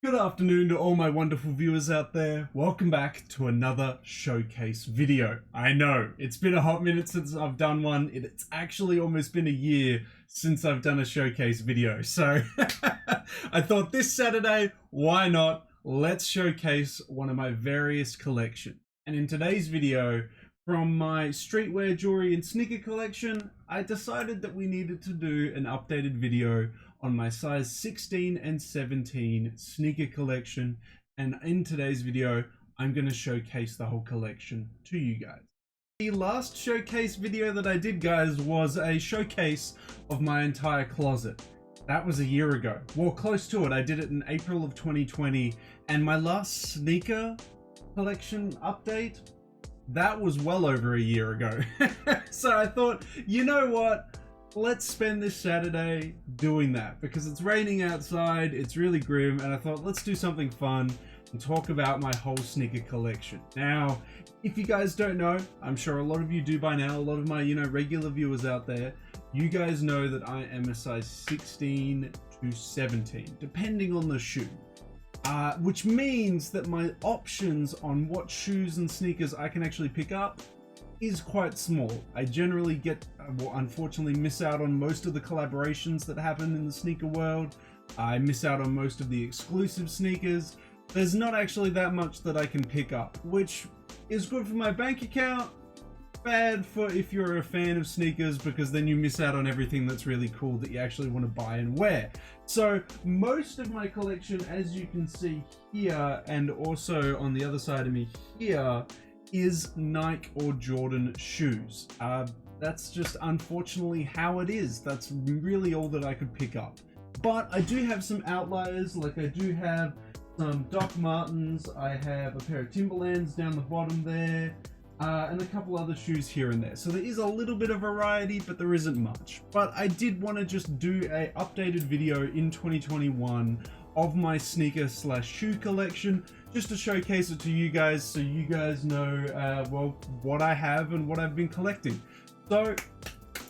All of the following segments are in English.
Good afternoon to all my wonderful viewers out there. Welcome back to another showcase video. I know, it's been a hot minute since I've done one. It's actually almost been a year since I've done a showcase video. So I thought this Saturday, why not? Let's showcase one of my various collections. And in today's video, from my streetwear, jewelry and sneaker collection, I decided that we needed to do an updated video on my size 16 and 17 sneaker collection, and in today's video I'm going to showcase the whole collection to you guys. The last showcase video that I did, guys, was a showcase of my entire closet. That was a year ago, well, close to it. I did it in April of 2020, and my last sneaker collection update, that was well over a year ago. So I thought, you know what, let's spend this Saturday doing that because it's raining outside, it's really grim, and I thought let's do something fun and talk about my whole sneaker collection. Now, if you guys don't know, I'm sure a lot of you do by now, a lot of my, regular viewers out there, you guys know that I am a size 16 to 17, depending on the shoe. Which means that my options on what shoes and sneakers I can actually pick up is quite small. I generally unfortunately miss out on most of the collaborations that happen in the sneaker world. I miss out on most of the exclusive sneakers. There's not actually that much that I can pick up, which is good for my bank account, bad for if you're a fan of sneakers, because then you miss out on everything that's really cool that you actually want to buy and wear. So most of my collection, as you can see here, and also on the other side of me here, is Nike or Jordan shoes. That's just unfortunately how it is. That's really all that I could pick up. But I do have some outliers, like I do have some Doc Martens, I have a pair of Timberlands down the bottom there, and a couple other shoes here and there. So there is a little bit of variety, but there isn't much. But I did want to just do a updated video in 2021 of my sneaker / shoe collection, just to showcase it to you guys, so you guys know well, what I have and what I've been collecting. So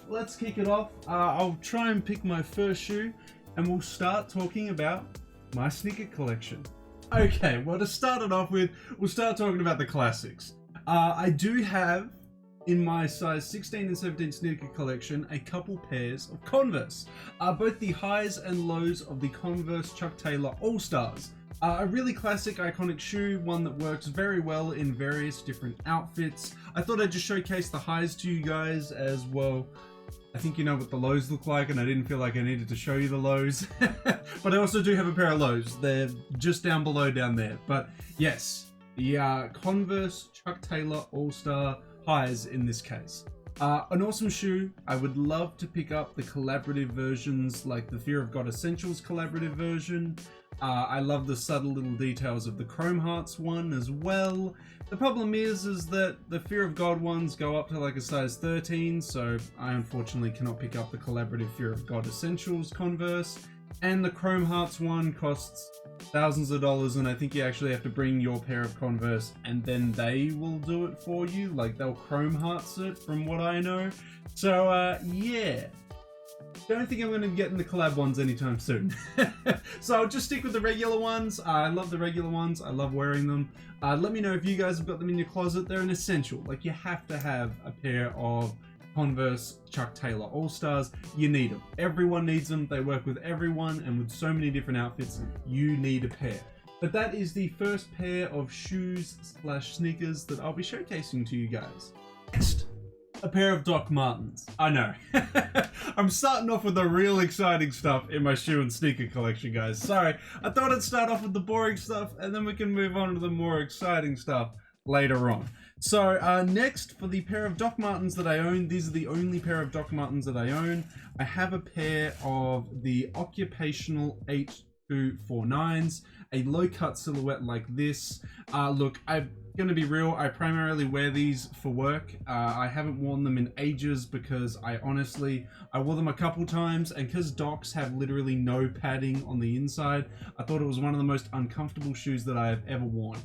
let's kick it off. I'll try and pick my first shoe and we'll start talking about my sneaker collection. Okay, well, to start it off with, we'll start talking about the classics. I do have in my size 16 and 17 sneaker collection a couple pairs of Converse, both the highs and lows of the Converse Chuck Taylor All-Stars. A really classic, iconic shoe, one that works very well in various different outfits. I thought I'd just showcase the highs to you guys as well. I think you know what the lows look like, and I didn't feel like I needed to show you the lows. But I also do have a pair of lows. They're just down below down there. But yes, the Converse Chuck Taylor All-Star highs in this case. An awesome shoe. I would love to pick up the collaborative versions, like the Fear of God Essentials collaborative version. I love the subtle little details of the Chrome Hearts one as well. The problem is that the Fear of God ones go up to like a size 13, so I unfortunately cannot pick up the collaborative Fear of God Essentials Converse. And the Chrome Hearts one costs thousands of dollars, and I think you actually have to bring your pair of Converse and then they will do it for you. Like, they'll Chrome Hearts it, from what I know. So yeah, don't think I'm going to be getting the collab ones anytime soon. So I'll just stick with the regular ones. I love the regular ones. I love wearing them. Let me know if you guys have got them in your closet. They're an essential. Like, you have to have a pair of Converse Chuck Taylor All-Stars. You need them. Everyone needs them. They work with everyone, and with so many different outfits, you need a pair. But that is the first pair of shoes / sneakers that I'll be showcasing to you guys. Next, a pair of Doc Martens. I know. I'm starting off with the real exciting stuff in my shoe and sneaker collection, guys. Sorry, I thought I'd start off with the boring stuff and then we can move on to the more exciting stuff later on. So next, for the pair of Doc Martens that I own, these are the only pair of Doc Martens that I own. I have a pair of the Occupational 8249s, a low cut silhouette like this. Look, I'm gonna be real, I primarily wear these for work. I haven't worn them in ages because I wore them a couple times, and because Docs have literally no padding on the inside, I thought it was one of the most uncomfortable shoes that I have ever worn.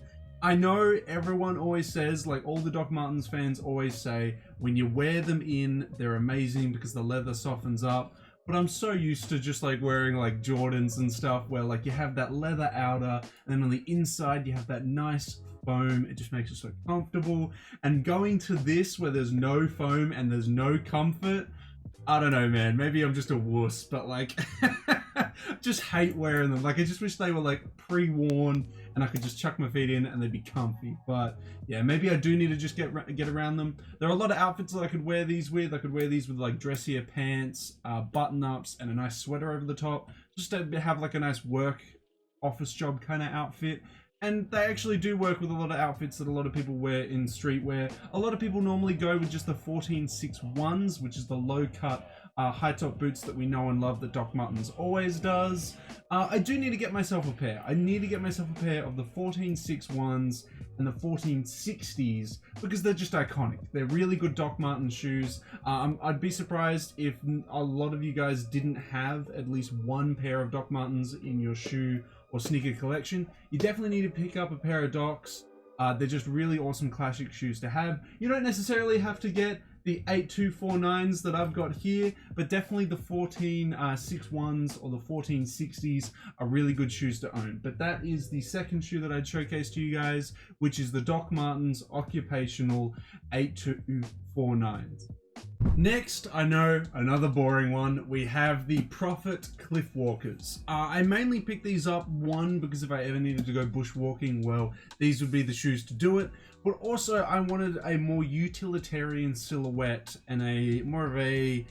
I know everyone always says, like all the Doc Martens fans always say, when you wear them in, they're amazing because the leather softens up. but I'm so used to just like wearing like Jordans and stuff where like you have that leather outer and then on the inside you have that nice foam. It just makes it so comfortable. And going to this where there's no foam and there's no comfort, I don't know, man, maybe I'm just a wuss, but like just hate wearing them. Like I just wish they were like pre-worn and I could just chuck my feet in and they'd be comfy. But yeah, maybe I do need to just get around them. There are a lot of outfits that I could wear these with. I could wear these with like dressier pants, button-ups, and a nice sweater over the top, just to have like a nice work office job kind of outfit. And they actually do work with a lot of outfits that a lot of people wear in streetwear. A lot of people normally go with just the 14.61s, which is the low-cut high top boots that we know and love that Doc Martens always does. I do need to get myself a pair. I need to get myself a pair of the 14.61s and the 14.60s because they're just iconic. They're really good Doc Martens shoes. I'd be surprised if a lot of you guys didn't have at least one pair of Doc Martens in your shoe or sneaker collection. You definitely need to pick up a pair of Docs. They're just really awesome classic shoes to have. You don't necessarily have to get the 8249s that I've got here, but definitely the 14.61s or the 14.60s are really good shoes to own. But that is the second shoe that I'd showcase to you guys, which is the Doc Martens Occupational 8249s. Next, I know, another boring one, we have the Prophet Cliff Walkers. I mainly picked these up, one, because if I ever needed to go bushwalking, well, these would be the shoes to do it. But also, I wanted a more utilitarian silhouette and a more of a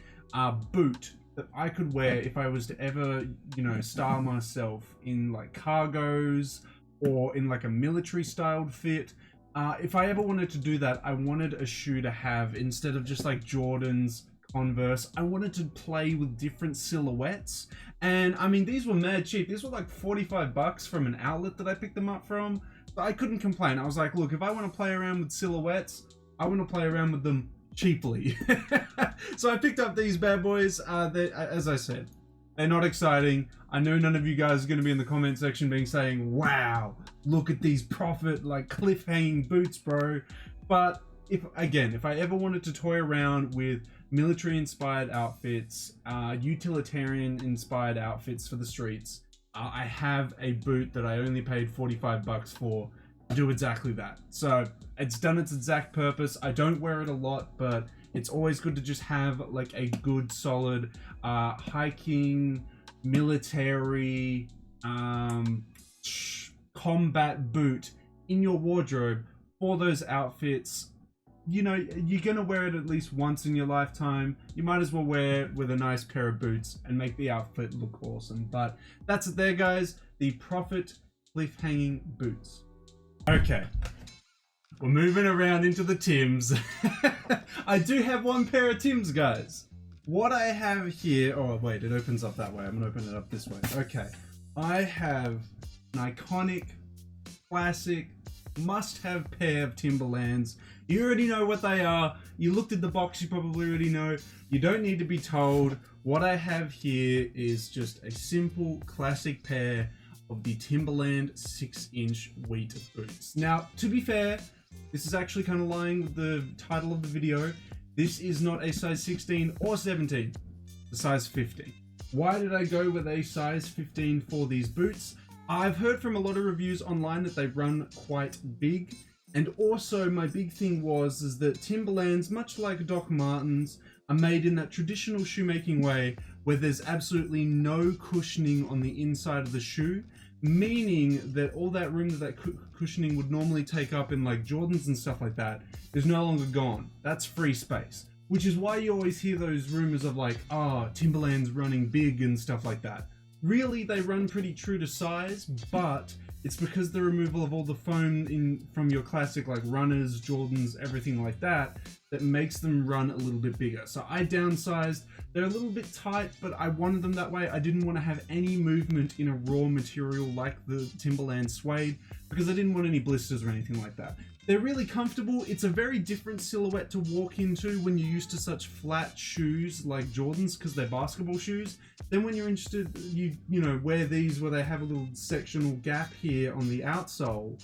boot that I could wear if I was to ever, you know, style myself in like cargos or in like a military styled fit. If I ever wanted to do that, I wanted a shoe to have, instead of just like Jordans, Converse, I wanted to play with different silhouettes. And I mean, these were mad cheap. These were like 45 bucks from an outlet that I picked them up from. So I couldn't complain. I was like, look, if I want to play around with silhouettes, I want to play around with them cheaply. So I picked up these bad boys. As I said, they're not exciting. I know none of you guys are going to be in the comment section saying, wow, look at these Prophet like cliff hanging boots, bro. But if I ever wanted to toy around with military inspired outfits, utilitarian inspired outfits for the streets, I have a boot that I only paid 45 bucks for to do exactly that. So it's done its exact purpose. I don't wear it a lot, but it's always good to just have like a good solid hiking, military, combat boot in your wardrobe for those outfits. You know, you're gonna wear it at least once in your lifetime. You might as well wear it with a nice pair of boots and make the outfit look awesome. But that's it there, guys. The Prophet cliff hanging boots. Okay, we're moving around into the Tims. I do have one pair of Tims, guys. What I have here, oh wait, it opens up that way. I'm gonna open it up this way. Okay, I have an iconic, classic, must-have pair of Timberlands. You already know what they are. You looked at the box, you probably already know. You don't need to be told. What I have here is just a simple, classic pair of the Timberland 6-inch wheat boots. Now, to be fair, this is actually kind of lying with the title of the video. This is not a size 16 or 17, the size 15. Why did I go with a size 15 for these boots? I've heard from a lot of reviews online that they run quite big. And also my big thing is that Timberlands, much like Doc Martens, are made in that traditional shoemaking way where there's absolutely no cushioning on the inside of the shoe, meaning that all that room that cushioning would normally take up in like Jordans and stuff like that is no longer gone. That's free space, which is why you always hear those rumors of like, Timberlands running big and stuff like that. Really, they run pretty true to size, but it's because the removal of all the foam from your classic like runners, Jordans, everything like that, that makes them run a little bit bigger. So I downsized. They're a little bit tight, but I wanted them that way. I didn't want to have any movement in a raw material like the Timberland suede because I didn't want any blisters or anything like that. They're really comfortable. It's a very different silhouette to walk into when you're used to such flat shoes like Jordans because they're basketball shoes. Then when you're interested, you know, wear these where they have a little sectional gap here on the outsole.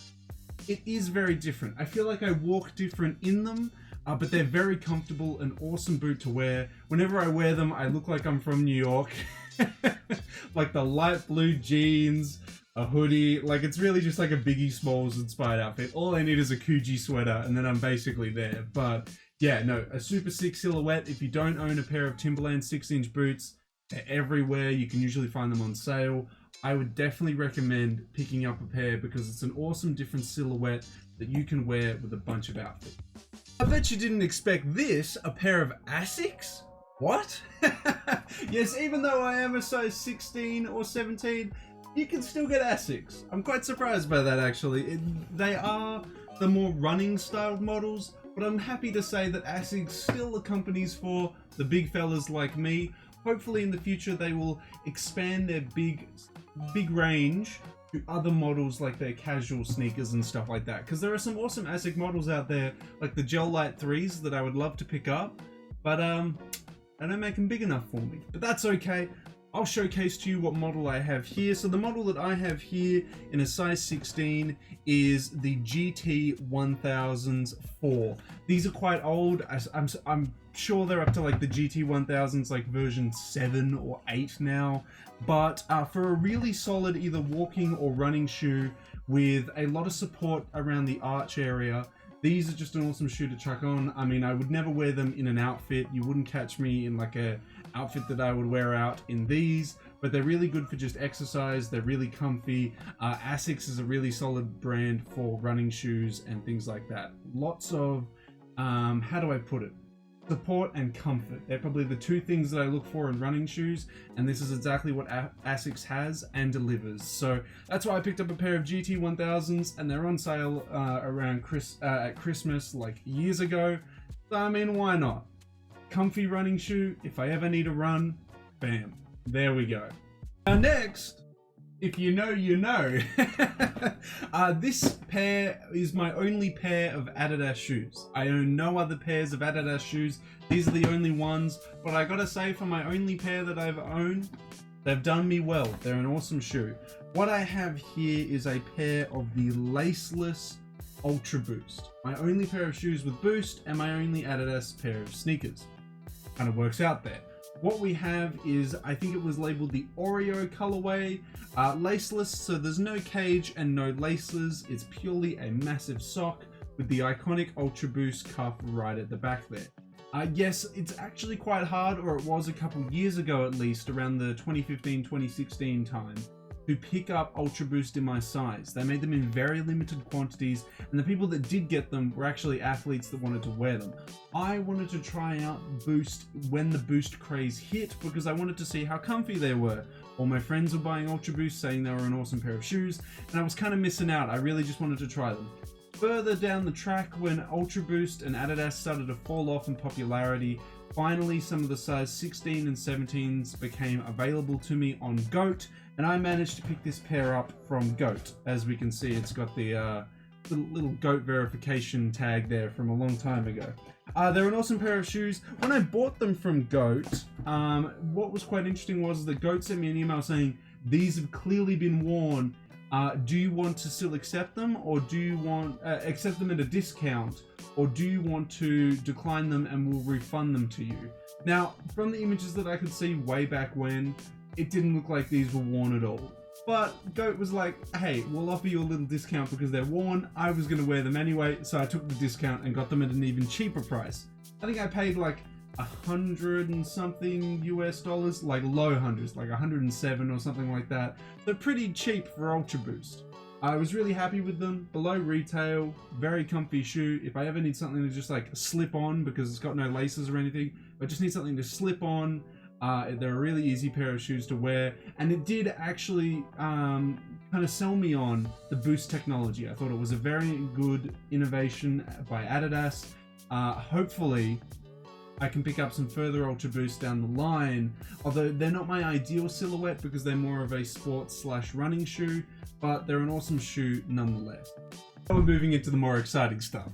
It is very different. I feel like I walk different in them. but they're very comfortable, an awesome boot to wear. Whenever I wear them, I look like I'm from New York. Like the light blue jeans, a hoodie, like it's really just like a Biggie Smalls inspired outfit. All I need is a Coogee sweater and then I'm basically there. But yeah, no, a super sick silhouette. If you don't own a pair of Timberlands 6-inch boots, they're everywhere. You can usually find them on sale. I would definitely recommend picking up a pair because it's an awesome different silhouette that you can wear with a bunch of outfits. I bet you didn't expect this, a pair of Asics? What? Yes, even though I am a size 16 or 17, you can still get Asics. I'm quite surprised by that actually. They are the more running styled models, but I'm happy to say that Asics still accompanies for the big fellas like me. Hopefully in the future they will expand their big range to other models like their casual sneakers and stuff like that. Because there are some awesome Asics models out there, like the Gel Light 3s that I would love to pick up, but I don't make them big enough for me. But that's okay. I'll showcase to you what model I have here. So the model that I have here in a size 16 is the GT 1000s 4. These are quite old. I'm sure they're up to like the GT 1000s like version 7 or 8 now. But for a really solid either walking or running shoe with a lot of support around the arch area, these are just an awesome shoe to chuck on. I mean, I would never wear them in an outfit. You wouldn't catch me in like a outfit that I would wear out in these, but they're really good for just exercise. They're really comfy. Asics is a really solid brand for running shoes and things like that. Lots of, how do I put it? Support and comfort. They're probably the two things that I look for in running shoes, and this is exactly what Asics has and delivers. So that's why I picked up a pair of GT 1000s, and they're on sale around at Christmas like years ago. So I mean, why not? Comfy running shoe. If I ever need a run, bam, there we go. Now next, if you know, you know. This pair is my only pair of Adidas shoes. I own no other pairs of Adidas shoes. These are the only ones, but I gotta say, for my only pair that I've owned, they've done me well. They're an awesome shoe. What I have here is a pair of the Laceless Ultra Boost. My only pair of shoes with Boost and my only Adidas pair of sneakers. Kind of works out there. What we have is, I think it was labeled the Oreo colorway, laceless, so there's no cage and no laces. It's purely a massive sock with the iconic Ultra Boost cuff right at the back there. Yes, it's actually quite hard, or it was a couple years ago at least, around the 2015-2016 time, to pick up Ultra Boost in my size. They made them in very limited quantities, and the people that did get them were actually athletes that wanted to wear them. I wanted to try out Boost when the Boost craze hit because I wanted to see how comfy they were. All my friends were buying Ultra Boost, saying they were an awesome pair of shoes, and I was kind of missing out. I really just wanted to try them. Further down the track, when Ultra Boost and Adidas started to fall off in popularity, finally some of the size 16 and 17s became available to me on GOAT, and I managed to pick this pair up from GOAT. As we can see, it's got the little GOAT verification tag there from a long time ago. They're an awesome pair of shoes. When I bought them from GOAT, what was quite interesting was that GOAT sent me an email saying, these have clearly been worn. Do you want to still accept them, or do you want accept them at a discount, or do you want to decline them and we'll refund them to you? Now, from the images that I could see way back when, it didn't look like these were worn at all. But GOAT was like, hey, we'll offer you a little discount because they're worn. I was going to wear them anyway, so I took the discount and got them at an even cheaper price. I think I paid like $100 and something US, like low hundreds, like 107 or something like that. They're pretty cheap for Ultra Boost. I was really happy with them. Below retail, very comfy shoe. If I ever need something to just like slip on because it's got no laces or anything, I just need something to slip on. They're a really easy pair of shoes to wear, and it did actually kind of sell me on the Boost technology. I thought it was a very good innovation by Adidas. Hopefully I can pick up some further Ultra Boost down the line, although they're not my ideal silhouette because they're more of a sports/running shoe, but they're an awesome shoe nonetheless. We're moving into the more exciting stuff.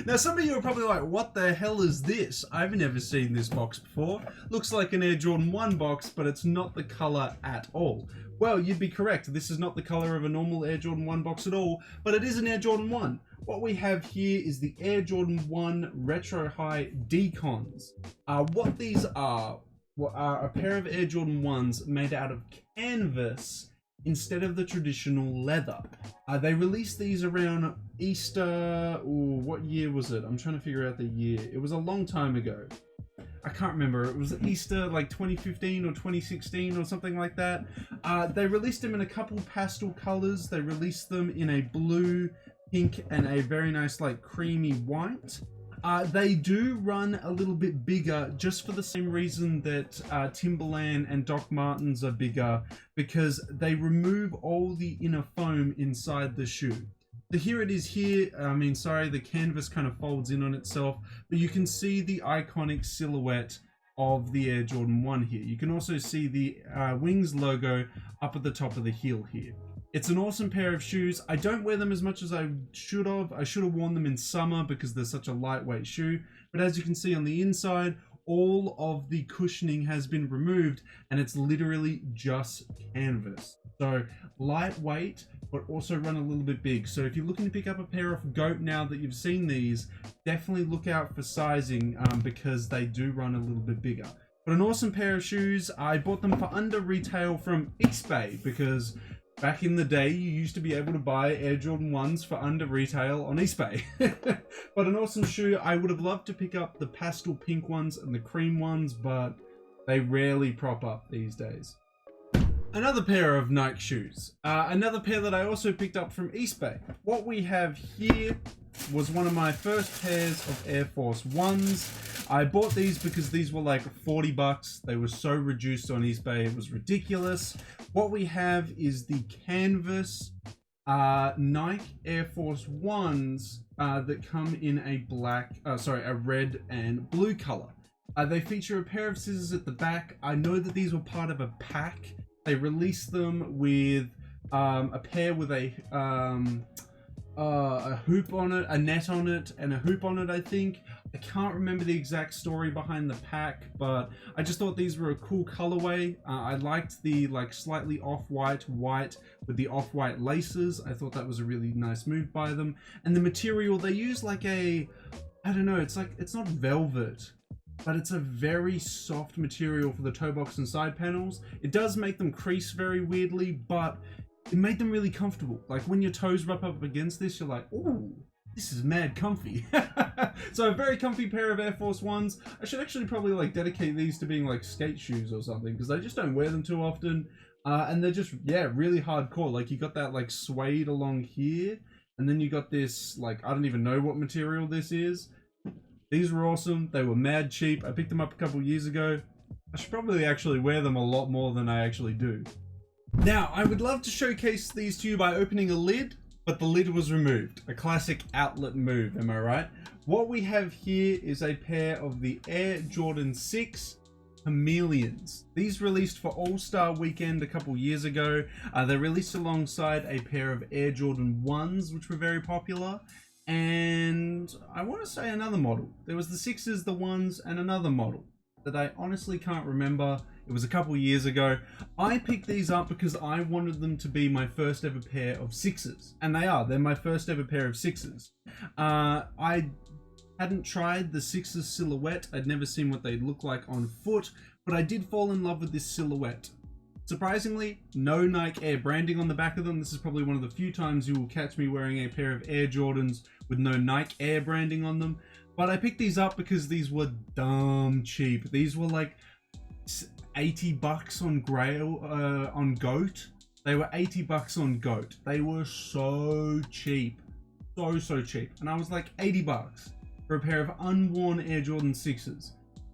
Now, some of you are probably like, what the hell is this? I've never seen this box before. Looks like an Air Jordan 1 box, but it's not the color at all. Well, you'd be correct. This is not the color of a normal Air Jordan 1 box at all, but it is an Air Jordan 1. What we have here is the Air Jordan 1 Retro High Decons. What these are a pair of Air Jordan 1s made out of canvas instead of the traditional leather. They released these around Easter, what year was it? I'm trying to figure out the year. It was a long time ago. I can't remember. It was Easter like 2015 or 2016 or something like that. They released them in a couple pastel colors. They released them in a blue, pink, and a very nice like creamy white. They do run a little bit bigger just for the same reason that Timberland and Doc Martens are bigger, because they remove all the inner foam inside the shoe. So here it is here. The canvas kind of folds in on itself, but you can see the iconic silhouette of the Air Jordan 1 here. You can also see the Wings logo up at the top of the heel here. It's an awesome pair of shoes. I don't wear them as much as I should have. I should have worn them in summer because they're such a lightweight shoe. But as you can see on the inside, all of the cushioning has been removed and it's literally just canvas. So lightweight, but also run a little bit big. So if you're looking to pick up a pair of Goat now that you've seen these, definitely look out for sizing because they do run a little bit bigger. But an awesome pair of shoes. I bought them for under retail from eBay because back in the day, you used to be able to buy Air Jordan 1s for under retail on eBay. But an awesome shoe. I would have loved to pick up the pastel pink ones and the cream ones, but they rarely prop up these days. Another pair of Nike shoes. Another pair that I also picked up from eBay. What we have here was one of my first pairs of Air Force 1s. I bought these because these were like 40 bucks. They were so reduced on eBay, it was ridiculous. What we have is the canvas Nike Air Force 1s that come in a red and blue color. They feature a pair of scissors at the back. I know that these were part of a pack. They released them with a pair with a hoop on it, a net on it, and a hoop on it, I think. I can't remember the exact story behind the pack, but I just thought these were a cool colorway. I liked the like slightly off-white white with the off-white laces. I thought that was a really nice move by them. And the material, they use like I don't know, it's not velvet, but it's a very soft material for the toe box and side panels. It does make them crease very weirdly, but it made them really comfortable. Like when your toes rub up against this, you're like, ooh, this is mad comfy. So a very comfy pair of Air Force 1s. I should actually probably like dedicate these to being like skate shoes or something, because I just don't wear them too often. And they're just, yeah, really hardcore. Like you got that like suede along here, and then you got this, like, I don't even know what material this is. These were awesome. They were mad cheap. I picked them up a couple years ago. I should probably actually wear them a lot more than I actually do. Now, I would love to showcase these to you by opening a lid, but the lid was removed. A classic outlet move, am I right? What we have here is a pair of the Air Jordan 6 Chameleons. These released for All-Star Weekend a couple years ago. They released alongside a pair of Air Jordan 1s, which were very popular. And I want to say another model. There was the 6s, the 1s, and another model that I honestly can't remember. It was a couple years ago. I picked these up because I wanted them to be my first ever pair of 6s. And they are. They're my first ever pair of 6s. I hadn't tried the 6s silhouette. I'd never seen what they'd look like on foot, but I did fall in love with this silhouette. Surprisingly, no Nike Air branding on the back of them. This is probably one of the few times you will catch me wearing a pair of Air Jordans with no Nike Air branding on them. But I picked these up because these were dumb cheap. These were like 80 bucks on on Goat. They were 80 bucks on Goat. They were so cheap. So cheap. And I was like, 80 bucks for a pair of unworn Air Jordan 6s.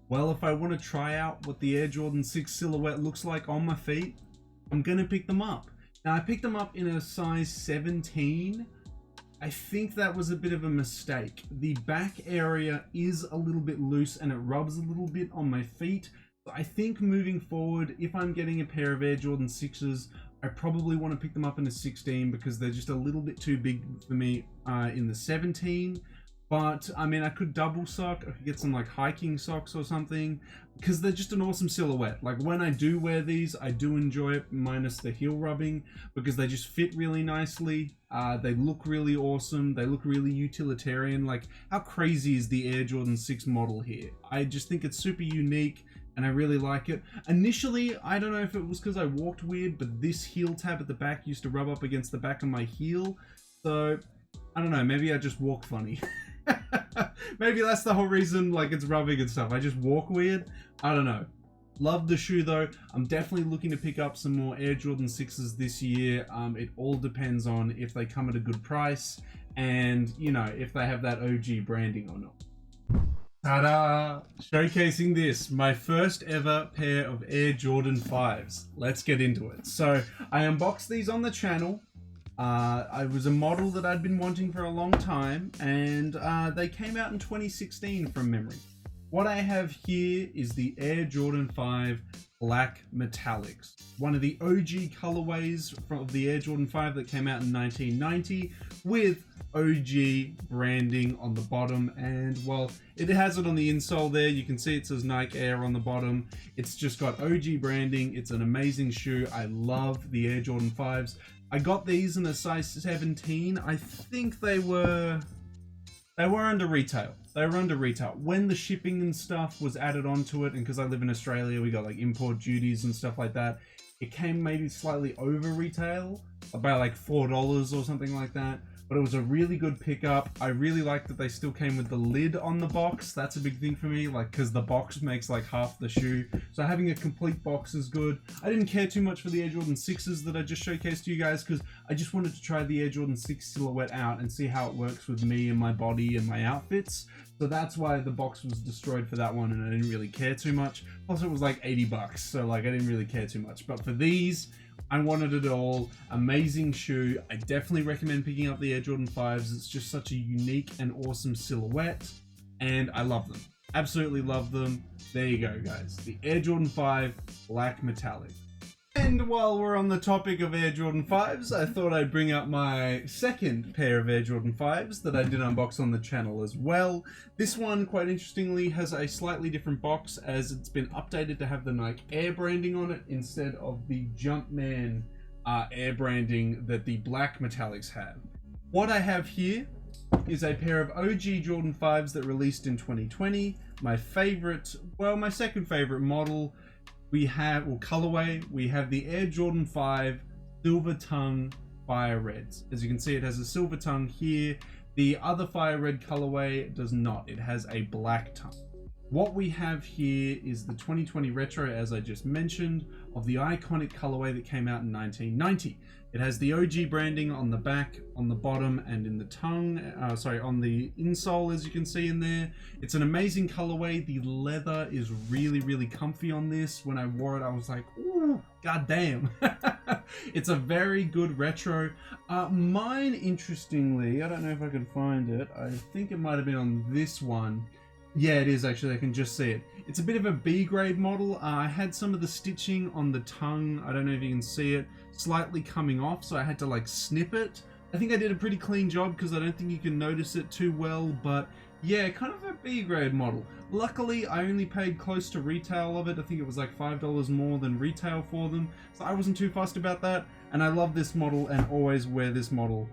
Well, if I want to try out what the Air Jordan 6 silhouette looks like on my feet, I'm going to pick them up. Now, I picked them up in a size 17. I think that was a bit of a mistake. The back area is a little bit loose and it rubs a little bit on my feet. So I think moving forward, if I'm getting a pair of Air Jordan 6s, I probably want to pick them up in a 16 because they're just a little bit too big for me in the 17. But I mean, I could double sock. I could get some like hiking socks or something, because they're just an awesome silhouette. Like when I do wear these, I do enjoy it, minus the heel rubbing, because they just fit really nicely. They look really awesome. They look really utilitarian. Like, how crazy is the Air Jordan 6 model here? I just think it's super unique, and I really like it. Initially, I don't know if it was because I walked weird, but this heel tab at the back used to rub up against the back of my heel. So I don't know, maybe I just walk funny. Maybe that's the whole reason, like, it's rubbing and stuff. I just walk weird. I don't know. Love the shoe though. I'm definitely looking to pick up some more Air Jordan 6s this year. It all depends on if they come at a good price and, you know, if they have that OG branding or not. Ta-da! Showcasing this, my first ever pair of Air Jordan 5s. Let's get into it. So I unboxed these on the channel. I was a model that I'd been wanting for a long time, and they came out in 2016 from memory. What I have here is the Air Jordan 5 Black Metallics, one of the OG colorways of the Air Jordan 5 that came out in 1990 with OG branding on the bottom, and well, it has it on the insole there. You can see it says Nike Air on the bottom. It's just got OG branding. It's an amazing shoe. I love the Air Jordan 5s. I got these in a size 17. I think they were under retail. They were under retail. When the shipping and stuff was added onto it, and because I live in Australia, we got like import duties and stuff like that, it came maybe slightly over retail, about like $4 or something like that. But it was a really good pickup. I really like that they still came with the lid on the box. That's a big thing for me, like, because the box makes like half the shoe. So having a complete box is good. I didn't care too much for the Air Jordan 6s that I just showcased to you guys, because I just wanted to try the Air Jordan 6 silhouette out and see how it works with me and my body and my outfits. So that's why the box was destroyed for that one, and I didn't really care too much. Plus it was like 80 bucks, so like I didn't really care too much. But for these, I wanted it all. Amazing shoe. I definitely recommend picking up the Air Jordan 5s. It's just such a unique and awesome silhouette, and I love them. Absolutely love them. There you go, guys. The Air Jordan 5 Black Metallic. And while we're on the topic of Air Jordan 5s, I thought I'd bring up my second pair of Air Jordan 5s that I did unbox on the channel as well. This one, quite interestingly, has a slightly different box, as it's been updated to have the Nike Air branding on it instead of the Jumpman Air branding that the Black Metallics have. What I have here is a pair of OG Jordan 5s that released in 2020. My favorite, well, my second favorite model. We have, or colorway, we have the Air Jordan 5 Silver Tongue Fire Reds. As you can see, it has a silver tongue here. The other Fire Red colorway does not. It has a black tongue. What we have here is the 2020 retro, as I just mentioned, of the iconic colorway that came out in 1990. It has the OG branding on the back, on the bottom, and in the tongue, on the insole, as you can see in there. It's an amazing colorway. The leather is really, really comfy on this. When I wore it, I was like, ooh, goddamn. It's a very good retro. Mine, interestingly, I don't know if I can find it. I think it might have been on this one. Yeah, it is actually. I can just see it. It's a bit of a B grade model. I had some of the stitching on the tongue, I don't know if you can see it, slightly coming off, so I had to like snip it. I think I did a pretty clean job because I don't think you can notice it too well, but yeah, kind of a B grade model. Luckily, I only paid close to retail of it. I think it was like $5 more than retail for them, so I wasn't too fussed about that. And I love this model and always wear this model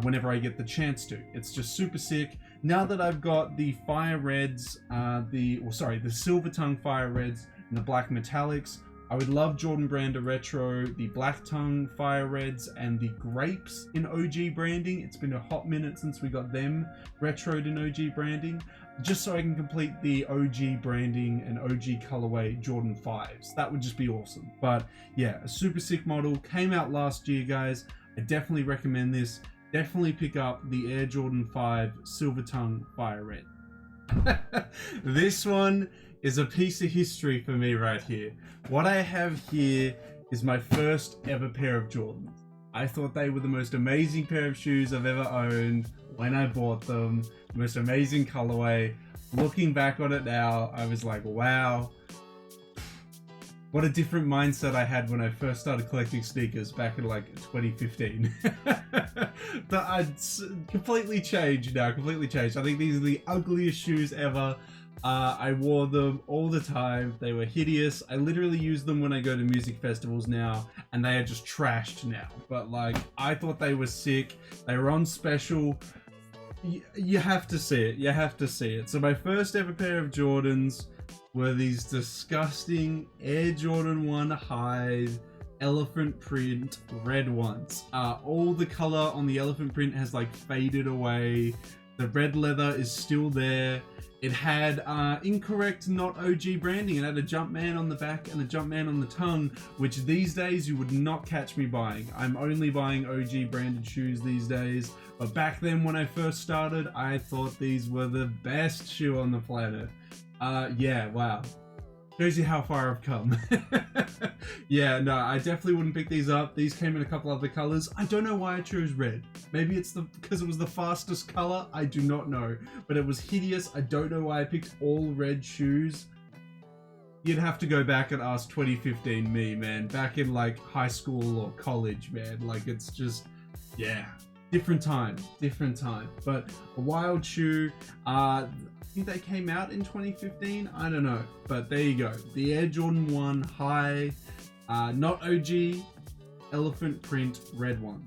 whenever I get the chance to. It's just super sick. Now that I've got the Fire Reds, the Silver Tongue Fire Reds and the Black Metallics, I would love Jordan Brand Retro, the Black Tongue Fire Reds, and the Grapes in OG branding. It's been a hot minute since we got them retroed in OG branding, just so I can complete the OG branding and OG colorway Jordan 5s. That would just be awesome. But yeah, a super sick model. Came out last year, guys. I definitely recommend this. Definitely pick up the Air Jordan 5 Silver Tongue Fire Red. This one is a piece of history for me right here. What I have here is my first ever pair of Jordans. I thought they were the most amazing pair of shoes I've ever owned when I bought them. The most amazing colorway. Looking back on it now, I was like, wow. what a different mindset I had when I first started collecting sneakers back in like 2015. But it's completely changed now, completely changed. I think these are the ugliest shoes ever. I wore them all the time. They were hideous. I literally use them when I go to music festivals now, and they are just trashed now. But like, I thought they were sick. They were on special. You have to see it. You have to see it. So my first ever pair of Jordans were these disgusting Air Jordan 1 High elephant print red ones. All the color on the elephant print has like faded away. The red leather is still there. It had incorrect, not OG branding. It had a Jumpman on the back and a Jumpman on the tongue, which these days you would not catch me buying. I'm only buying OG branded shoes these days. But back then when I first started, I thought these were the best shoe on the planet. Yeah, wow. Shows you how far I've come. Yeah, no, I definitely wouldn't pick these up. These came in a couple other colors. I don't know why I chose red. Maybe it's because it was the fastest color. I do not know. But it was hideous. I don't know why I picked all red shoes. You'd have to go back and ask 2015 me, man. Back in like high school or college, man. Like it's just, yeah. Different time. Different time. But a wild shoe. I think they came out in 2015. I don't know, but there you go. The Air Jordan 1 High, not OG, elephant print red one.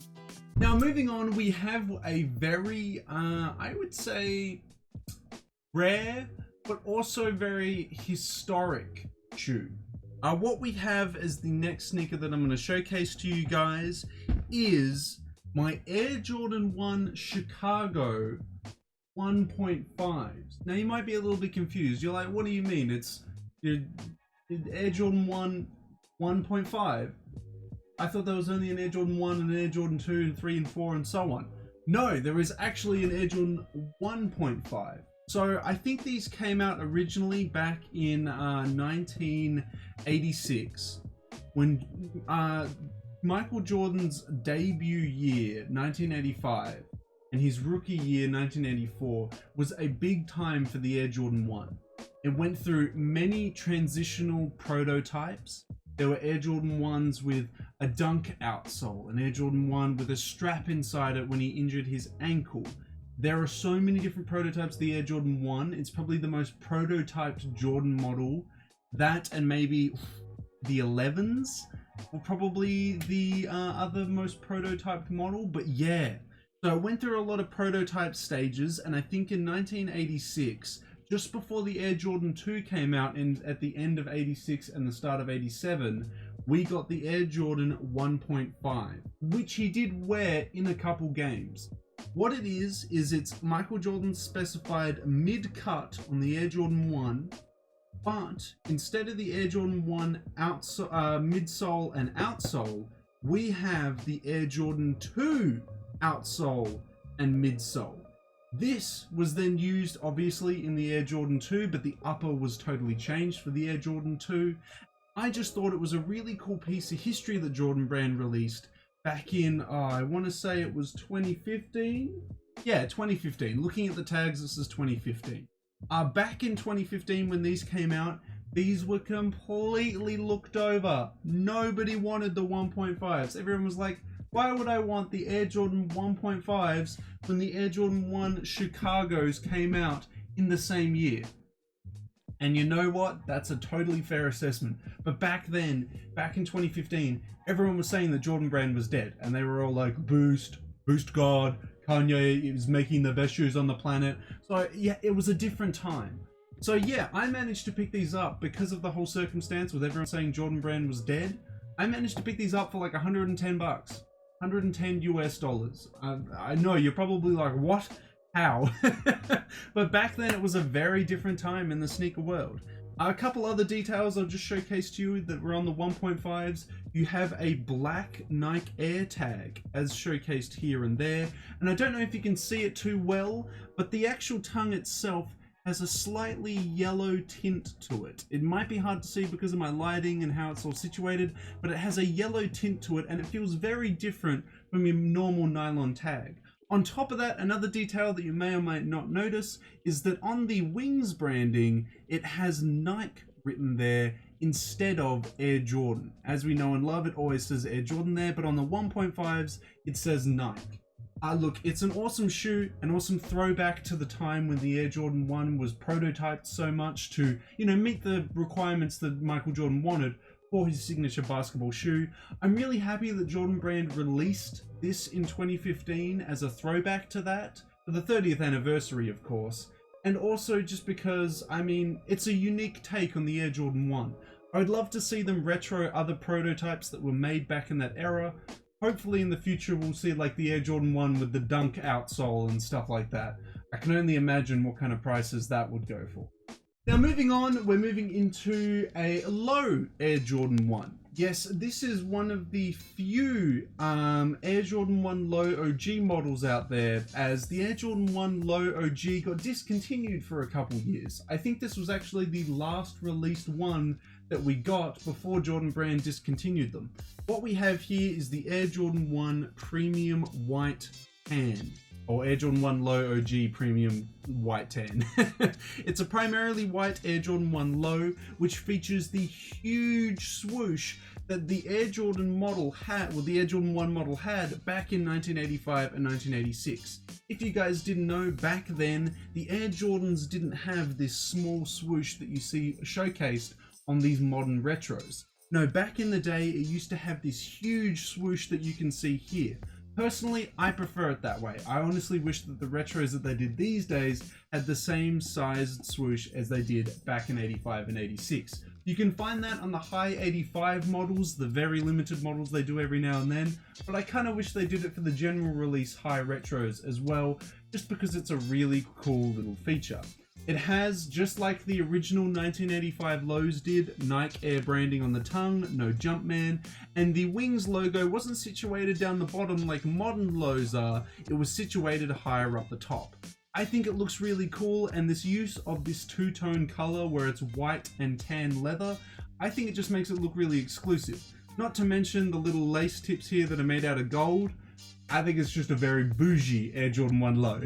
Now moving on, we have a very, I would say, rare, but also very historic shoe. What we have as the next sneaker that I'm going to showcase to you guys is my Air Jordan 1 Chicago 1.5s. Now you might be a little bit confused. You're like, what do you mean? It's Air Jordan 1 1.5. I thought there was only an Air Jordan 1 and an Air Jordan 2 and 3 and 4 and so on. No, there is actually an Air Jordan 1.5. So I think these came out originally back in 1986 when Michael Jordan's debut year, 1985, and his rookie year, 1984, was a big time for the Air Jordan 1. It went through many transitional prototypes. There were Air Jordan 1s with a dunk outsole, an Air Jordan 1 with a strap inside it when he injured his ankle. There are so many different prototypes of the Air Jordan 1. It's probably the most prototyped Jordan model. That and maybe the 11s were probably the other most prototyped model, but yeah. So it went through a lot of prototype stages, and I think in 1986, just before the Air Jordan 2 came out at the end of 86 and the start of 87, we got the Air Jordan 1.5, which he did wear in a couple games. What it is it's Michael Jordan's specified mid-cut on the Air Jordan 1, but instead of the Air Jordan 1 midsole and outsole, we have the Air Jordan 2 outsole and midsole. This was then used obviously in the Air Jordan 2, but the upper was totally changed for the Air Jordan 2. I just thought it was a really cool piece of history that Jordan Brand released back in, I want to say it was 2015? Yeah, 2015. Looking at the tags, this is 2015. Back in 2015 when these came out, these were completely looked over. Nobody wanted the 1.5s. Everyone was like, why would I want the Air Jordan 1.5s when the Air Jordan 1 Chicagos came out in the same year? And you know what? That's a totally fair assessment. But back then, back in 2015, everyone was saying that Jordan Brand was dead. And they were all like, Boost God, Kanye is making the best shoes on the planet. So yeah, it was a different time. So yeah, I managed to pick these up because of the whole circumstance with everyone saying Jordan Brand was dead. I managed to pick these up for like 110 bucks. 110 US dollars. I know you're probably like, what? How? But back then it was a very different time in the sneaker world. A couple other details I'll just showcase to you that were on the 1.5s. You have a black Nike Air tag as showcased here and there. And I don't know if you can see it too well, but the actual tongue itself has a slightly yellow tint to it. It might be hard to see because of my lighting and how it's all situated, but it has a yellow tint to it and it feels very different from your normal nylon tag. On top of that, another detail that you may or may not notice is that on the wings branding, it has Nike written there instead of Air Jordan. As we know and love, it always says Air Jordan there, but on the 1.5s, it says Nike. Look, it's an awesome shoe, an awesome throwback to the time when the Air Jordan 1 was prototyped so much to, you know, meet the requirements that Michael Jordan wanted for his signature basketball shoe. I'm really happy that Jordan Brand released this in 2015 as a throwback to that, for the 30th anniversary, of course. And also just because, I mean, it's a unique take on the Air Jordan 1. I would love to see them retro other prototypes that were made back in that era. Hopefully in the future we'll see like the Air Jordan 1 with the dunk outsole and stuff like that. I can only imagine what kind of prices that would go for. Now moving on, we're moving into a low Air Jordan 1. Yes, this is one of the few Air Jordan 1 Low OG models out there, as the Air Jordan 1 Low OG got discontinued for a couple years. I think this was actually the last released one that we got before Jordan Brand discontinued them. What we have here is the Air Jordan 1 Premium White Tan, or Air Jordan 1 Low OG Premium White Tan. It's a primarily white Air Jordan 1 Low, which features the huge swoosh that the Air Jordan model had, well, the Air Jordan 1 model had back in 1985 and 1986. If you guys didn't know, back then, the Air Jordans didn't have this small swoosh that you see showcased on these modern retros. No, back in the day, it used to have this huge swoosh that you can see here. Personally, I prefer it that way. I honestly wish that the retros that they did these days had the same sized swoosh as they did back in 85 and 86. You can find that on the High 85 models, the very limited models they do every now and then, but I kind of wish they did it for the general release High retros as well, just because it's a really cool little feature. It has, just like the original 1985 lows did, Nike Air branding on the tongue, no Jumpman, and the Wings logo wasn't situated down the bottom like modern lows are, it was situated higher up the top. I think it looks really cool, and this use of this two-tone color where it's white and tan leather, I think it just makes it look really exclusive. Not to mention the little lace tips here that are made out of gold. I think it's just a very bougie Air Jordan 1 Low.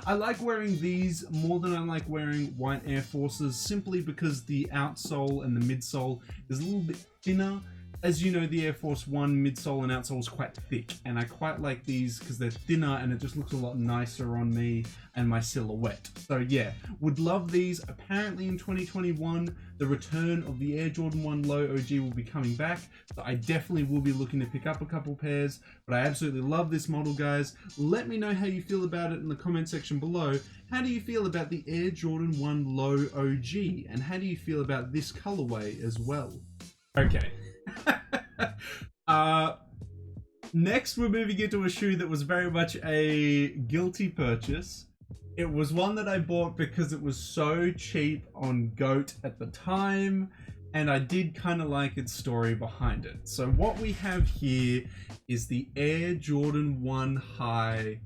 I like wearing these more than I like wearing white Air Forces, simply because the outsole and the midsole is a little bit thinner. As you know, the Air Force 1 midsole and outsole is quite thick, and I quite like these because they're thinner and it just looks a lot nicer on me and my silhouette. So yeah, would love these. Apparently in 2021, the return of the Air Jordan 1 Low OG will be coming back, so I definitely will be looking to pick up a couple pairs, but I absolutely love this model, guys. Let me know how you feel about it in the comment section below. How do you feel about the Air Jordan 1 Low OG, and how do you feel about this colorway as well? Okay. Next we're moving into a shoe that was very much a guilty purchase. It was one that I bought because it was so cheap on GOAT at the time, and I did kind of like its story behind it. So what we have here is the Air Jordan 1 High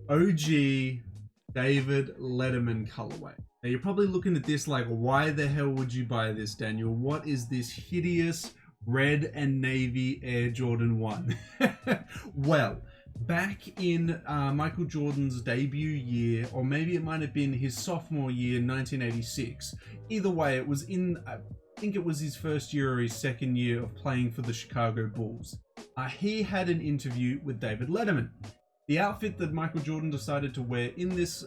OG David Letterman colorway. Now you're probably looking at this like, why the hell would you buy this, Daniel? What is this hideous red and navy Air Jordan 1? Well, back in Michael Jordan's debut year, or maybe it might have been his sophomore year, 1986. Either way, it was in, I think it was his first year or his second year of playing for the Chicago Bulls. He had an interview with David Letterman. The outfit that Michael Jordan decided to wear in this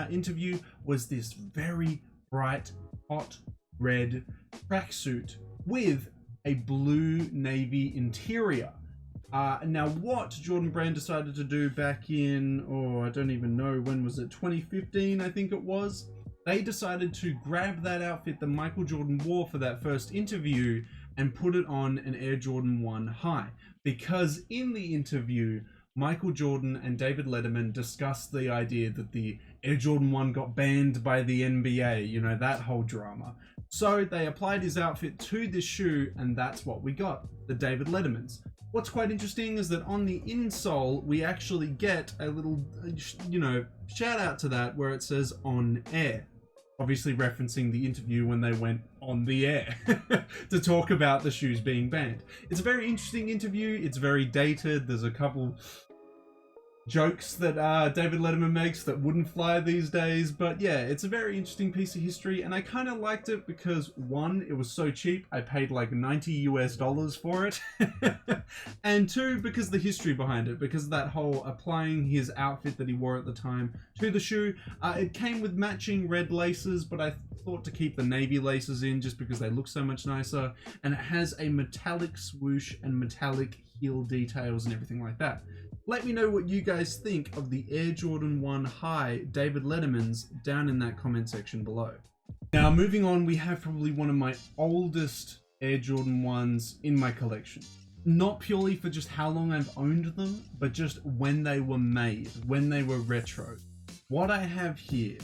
interview was this very bright, hot red tracksuit with a blue navy interior. Now what Jordan Brand decided to do back in, I don't even know, when was it, 2015 I think it was? They decided to grab that outfit that Michael Jordan wore for that first interview and put it on an Air Jordan 1 High. Because in the interview, Michael Jordan and David Letterman discussed the idea that the Air Jordan 1 got banned by the NBA, you know, that whole drama. So they applied his outfit to this shoe, and that's what we got, the David Lettermans. What's quite interesting is that on the insole, we actually get a little, you know, shout out to that where it says on air. Obviously referencing the interview when they went on the air to talk about the shoes being banned. It's a very interesting interview. It's very dated. There's a couple jokes that David Letterman makes that wouldn't fly these days. But yeah, it's a very interesting piece of history, and I kind of liked it because one, it was so cheap. I paid like $90 US for it. And two, because the history behind it, because of that whole applying his outfit that he wore at the time to the shoe. It came with matching red laces, but I thought to keep the navy laces in just because they look so much nicer, and it has a metallic swoosh and metallic heel details and everything like that. Let me know what you guys think of the Air Jordan 1 High David Letterman's down in that comment section below. Now moving on, we have probably one of my oldest Air Jordan 1s in my collection. Not purely for just how long I've owned them, but just when they were made, when they were retro. What I have here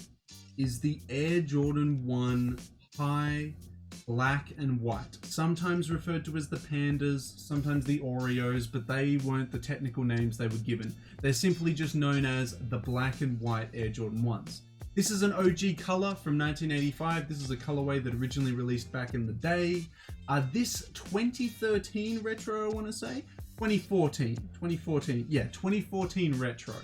is the Air Jordan 1 High black and white, sometimes referred to as the Pandas, sometimes the Oreos, but they weren't the technical names they were given. They're simply just known as the black and white Air Jordan 1s. This is an OG color from 1985. This is a colorway that originally released back in the day. This 2013 retro, I want to say, 2014, yeah, 2014 retro.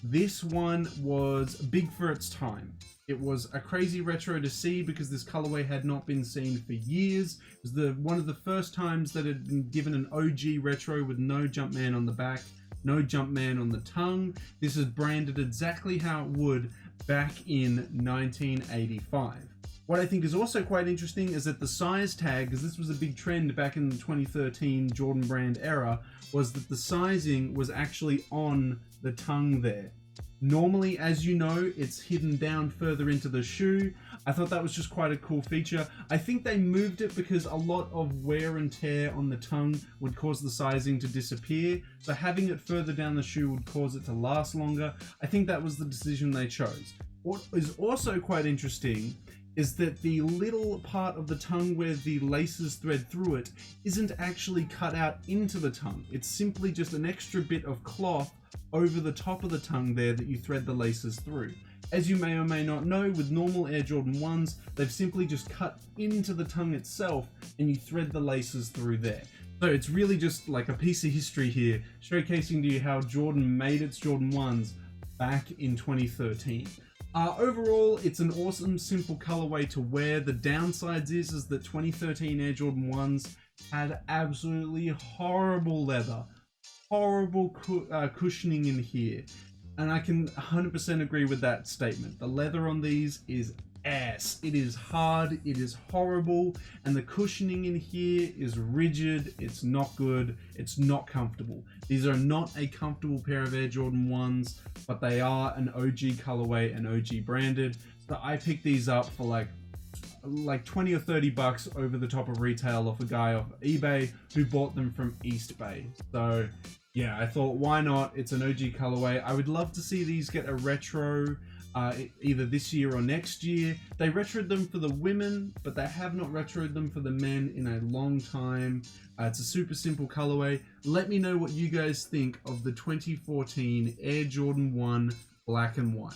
This one was big for its time. It was a crazy retro to see because this colorway had not been seen for years. It was one of the first times that it had been given an OG retro with no Jumpman on the back, no Jumpman on the tongue. This is branded exactly how it would back in 1985. What I think is also quite interesting is that the size tag, because this was a big trend back in the 2013 Jordan brand era, was that the sizing was actually on the tongue there. Normally, as you know, it's hidden down further into the shoe. I thought that was just quite a cool feature. I think they moved it because a lot of wear and tear on the tongue would cause the sizing to disappear. So having it further down the shoe would cause it to last longer. I think that was the decision they chose. What is also quite interesting is that the little part of the tongue where the laces thread through it isn't actually cut out into the tongue. It's simply just an extra bit of cloth over the top of the tongue there that you thread the laces through. As you may or may not know, with normal Air Jordan 1s, they've simply just cut into the tongue itself and you thread the laces through there. So it's really just like a piece of history here, showcasing to you how Jordan made its Jordan 1s back in 2013. Overall, it's an awesome, simple colorway to wear. The downsides is that 2013 Air Jordan 1s had absolutely horrible leather, horrible cushioning in here, and I can 100% agree with that statement. The leather on these is ass. It is hard, it is horrible, and the cushioning in here is rigid. It's not good, it's not comfortable. These are not a comfortable pair of Air Jordan 1s, but they are an OG colorway and OG branded. So I picked these up for like 20 or 30 bucks over the top of retail off a guy off eBay who bought them from East Bay. So yeah, I thought, why not? It's an OG colorway. I would love to see these get a retro either this year or next year. They retroed them for the women, but they have not retroed them for the men in a long time. It's a super simple colorway. Let me know what you guys think of the 2014 Air Jordan 1 black and white.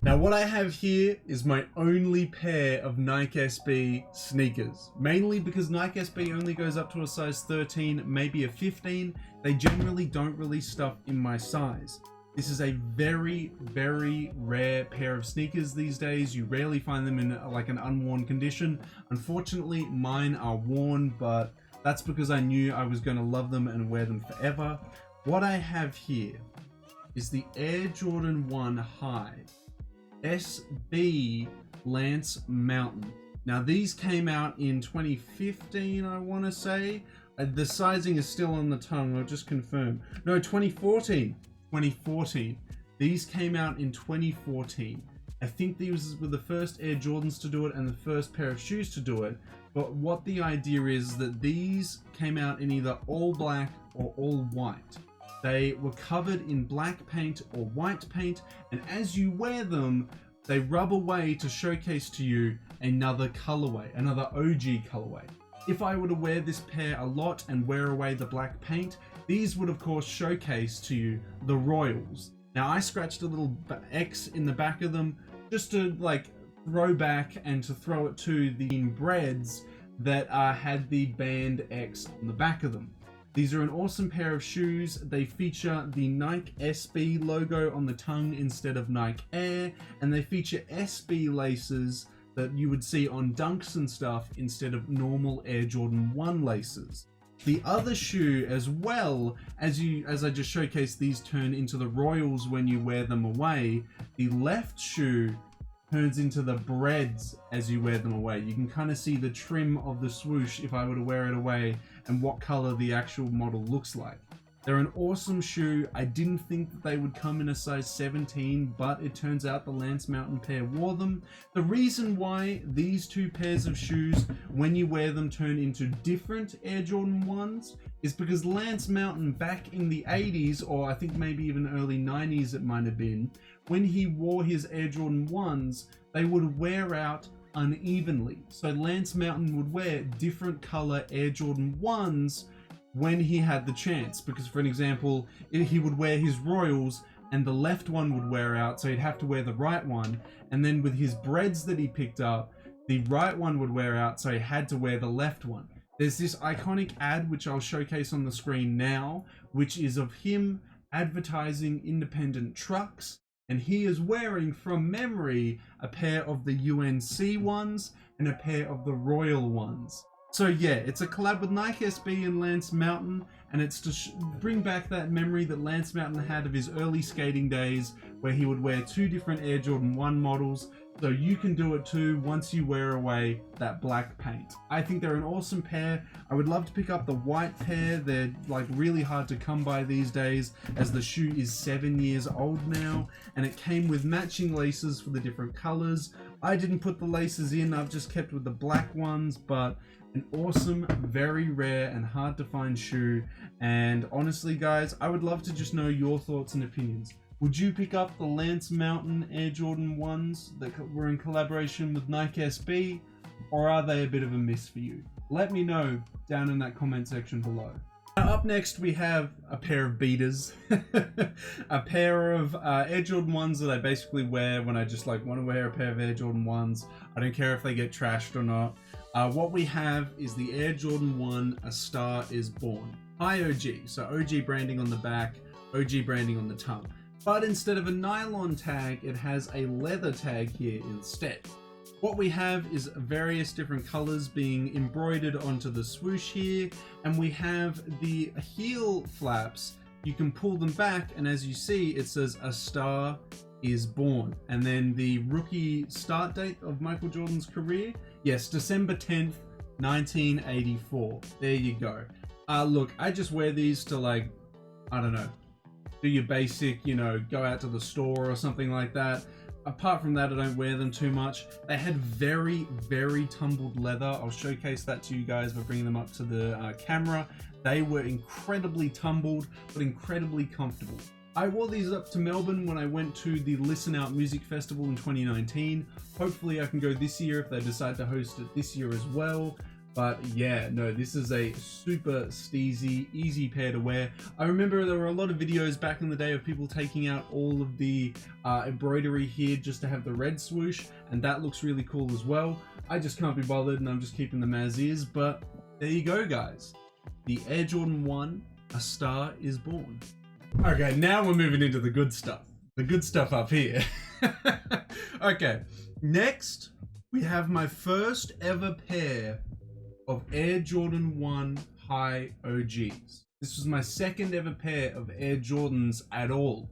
Now what I have here is my only pair of Nike SB sneakers, mainly because Nike SB only goes up to a size 13, maybe a 15. They generally don't release stuff in my size. This is a very, very rare pair of sneakers these days. You rarely find them in like an unworn condition. Unfortunately, mine are worn, but that's because I knew I was going to love them and wear them forever. What I have here is the Air Jordan 1 High SB Lance Mountain. Now these came out in 2015, I want to say. The sizing is still on the tongue, I'll just confirm. No, 2014. 2014. These came out in 2014. I think these were the first Air Jordans to do it and the first pair of shoes to do it. But what the idea is that these came out in either all black or all white. They were covered in black paint or white paint, and as you wear them, they rub away to showcase to you another colorway, another OG colorway. If I were to wear this pair a lot and wear away the black paint, these would of course showcase to you the Royals. Now I scratched a little X in the back of them just to like throw back and to throw it to the breads that had the band X on the back of them. These are an awesome pair of shoes. They feature the Nike SB logo on the tongue instead of Nike Air, and they feature SB laces that you would see on Dunks and stuff instead of normal Air Jordan 1 laces. The other shoe, as well, as I just showcased, these turn into the Royals when you wear them away. The left shoe turns into the breads as you wear them away. You can kind of see the trim of the swoosh if I were to wear it away and what color the actual model looks like. They're an awesome shoe. I didn't think that they would come in a size 17, but it turns out the Lance Mountain pair wore them. The reason why these two pairs of shoes, when you wear them, turn into different Air Jordan 1s is because Lance Mountain back in the 80s, or I think maybe even early 90s it might have been, when he wore his Air Jordan 1s, they would wear out unevenly. So Lance Mountain would wear different color Air Jordan 1s when he had the chance, because for an example, he would wear his Royals and the left one would wear out, so he'd have to wear the right one, and then with his breads that he picked up, the right one would wear out, so he had to wear the left one. There's this iconic ad which I'll showcase on the screen now, which is of him advertising independent trucks, and he is wearing, from memory, a pair of the UNC ones and a pair of the Royal ones. So yeah, it's a collab with Nike SB and Lance Mountain, and it's to bring back that memory that Lance Mountain had of his early skating days where he would wear two different Air Jordan 1 models. So you can do it too once you wear away that black paint. I think they're an awesome pair. I would love to pick up the white pair. They're like really hard to come by these days, as the shoe is 7 years old now, and it came with matching laces for the different colors. I didn't put the laces in, I've just kept with the black ones, but an awesome, very rare and hard to find shoe. And honestly guys, I would love to just know your thoughts and opinions. Would you pick up the Lance Mountain Air Jordan 1s that were in collaboration with Nike SB, or are they a bit of a miss for you? Let me know down in that comment section below. Now up next we have a pair of beaters, a pair of Air Jordan 1s that I basically wear when I just like want to wear a pair of Air Jordan 1s. I don't care if they get trashed or not. What we have is the Air Jordan 1 A Star Is Born. High OG, so OG branding on the back, OG branding on the tongue. But instead of a nylon tag, it has a leather tag here instead. What we have is various different colors being embroidered onto the swoosh here, and we have the heel flaps. You can pull them back, and as you see, it says A Star Is Born. And then the rookie start date of Michael Jordan's career, yes, December 10th, 1984. There you go. Look, I just wear these to, like, I don't know, do your basic, you know, go out to the store or something like that. Apart from that, I don't wear them too much. They had very, very tumbled leather. I'll showcase that to you guys by bringing them up to the camera. They were incredibly tumbled, but incredibly comfortable. I wore these up to Melbourne when I went to the Listen Out Music Festival in 2019. Hopefully I can go this year if they decide to host it this year as well. But yeah, no, this is a super steezy, easy pair to wear. I remember there were a lot of videos back in the day of people taking out all of the embroidery here just to have the red swoosh, and that looks really cool as well. I just can't be bothered and I'm just keeping them as is, but there you go guys. The Air Jordan 1, A Star Is Born. Okay, now we're moving into the good stuff. The good stuff up here. Okay, next we have my first ever pair of Air Jordan 1 High OGs. This was my second ever pair of Air Jordans at all,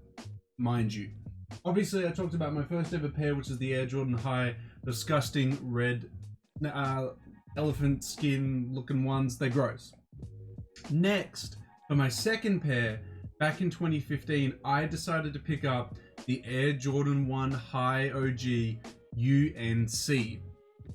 mind you. Obviously I talked about my first ever pair, which is the Air Jordan High, disgusting red elephant skin looking ones. They're gross. Next, for my second pair, back in 2015, I decided to pick up the Air Jordan 1 High OG UNC.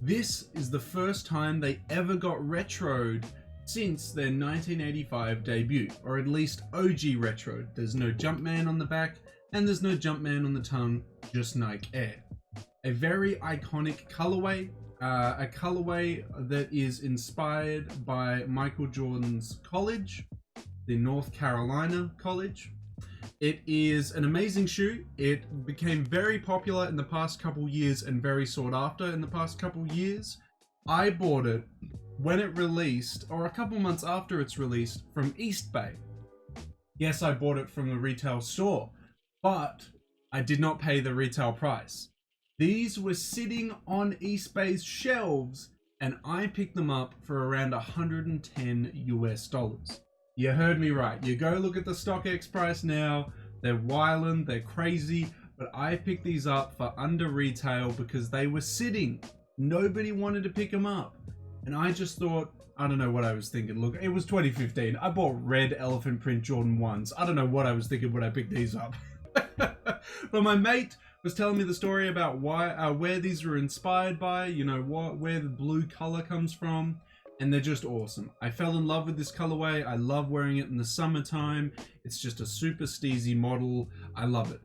This is the first time they ever got retroed since their 1985 debut, or at least OG retroed. There's no Jumpman on the back, and there's no Jumpman on the tongue, just Nike Air. A very iconic colorway, a colorway that is inspired by Michael Jordan's college, the North Carolina College. It is an amazing shoe. It became very popular in the past couple years and very sought after in the past couple years. I bought it when it released, or a couple months after it's released, from East Bay. Yes, I bought it from the retail store, but I did not pay the retail price. These were sitting on East Bay's shelves, and I picked them up for around 110 US dollars. You heard me right. You go look at the StockX price now. They're wildin', they're crazy, but I picked these up for under retail because they were sitting. Nobody wanted to pick them up. And I just thought, I don't know what I was thinking. Look, it was 2015. I bought red elephant print Jordan 1s. I don't know what I was thinking when I picked these up. But my mate was telling me the story about where these were inspired by, you know, where the blue color comes from. And they're just awesome. I fell in love with this colorway. I love wearing it in the summertime. It's just a super steezy model. I love it.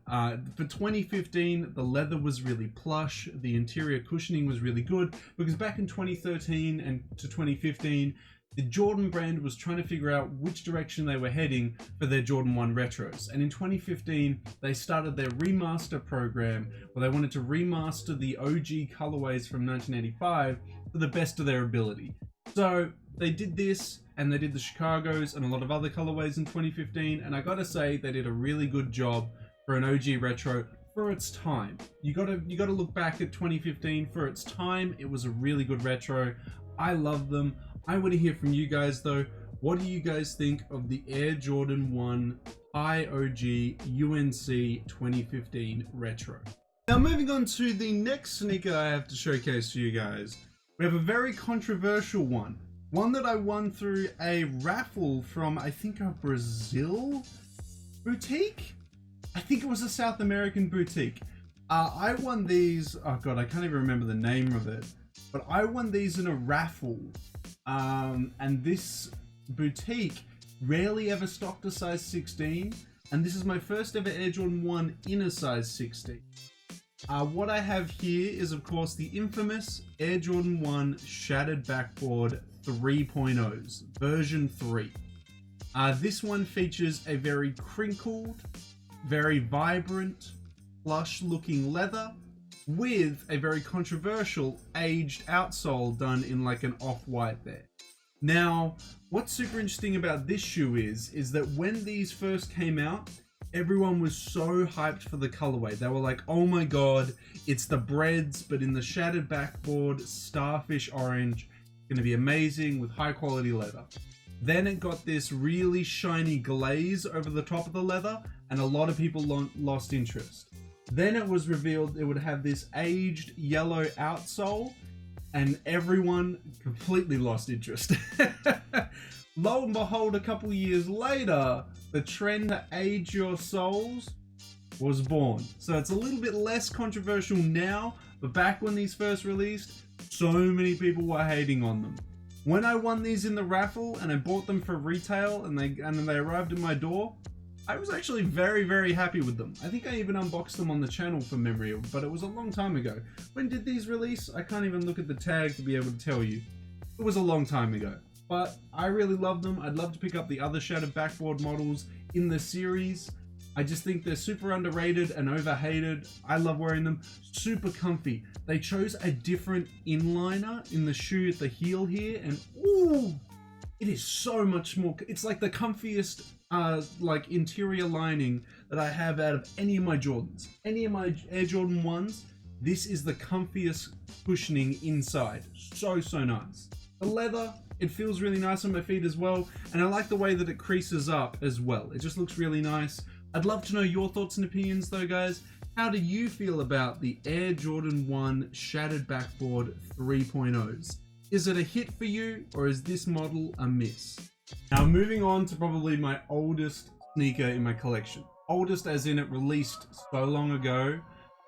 For 2015, the leather was really plush. The interior cushioning was really good because back in 2013 and to 2015, the Jordan brand was trying to figure out which direction they were heading for their Jordan 1 retros. And in 2015, they started their remaster program where they wanted to remaster the OG colorways from 1985 to the best of their ability. So they did this, and they did the Chicagos and a lot of other colorways in 2015, and I gotta say they did a really good job for an OG retro for its time. You gotta look back at 2015 for its time. It was a really good retro. I love them. I want to hear from you guys though. What do you guys think of the Air Jordan 1 High Og UNC 2015 retro? Now moving on to the next sneaker I have to showcase to you guys. We have a very controversial one that I won through a raffle from, I think, a Brazil boutique? I think it was a South American boutique. I won these, oh god, I can't even remember the name of it, but I won these in a raffle. And this boutique rarely ever stocked a size 16, and this is my first ever Air Jordan 1 in a size 16. What I have here is, of course, the infamous Air Jordan 1 Shattered Backboard 3.0s, version 3. This one features a very crinkled, very vibrant, plush-looking leather with a very controversial aged outsole done in like an off-white there. Now, what's super interesting about this shoe is that when these first came out, everyone was so hyped for the colorway. They were like, oh my god, it's the breads, but in the shattered backboard, starfish orange. Gonna be amazing with high quality leather. Then it got this really shiny glaze over the top of the leather, and a lot of people lost interest. Then it was revealed it would have this aged yellow outsole, and everyone completely lost interest. Lo and behold, a couple years later, the trend to age your soles was born. So it's a little bit less controversial now, but back when these first released, so many people were hating on them. When I won these in the raffle and I bought them for retail and then they arrived at my door, I was actually very, very happy with them. I think I even unboxed them on the channel from memory, but it was a long time ago. When did these release? I can't even look at the tag to be able to tell you. It was a long time ago. But I really love them. I'd love to pick up the other Shattered Backboard models in the series. I just think they're super underrated and overhated. I love wearing them. Super comfy. They chose a different inliner in the shoe at the heel here, and ooh, it is so much more. It's like the comfiest like interior lining that I have out of any of my Jordans. Any of my Air Jordan 1s, this is the comfiest cushioning inside. So nice. The leather, it feels really nice on my feet as well, and I like the way that it creases up as well. It just looks really nice. I'd love to know your thoughts and opinions though, guys. How do you feel about the Air Jordan 1 Shattered Backboard 3.0s? Is it a hit for you, or is this model a miss? Now moving on to probably my oldest sneaker in my collection. Oldest as in it released so long ago.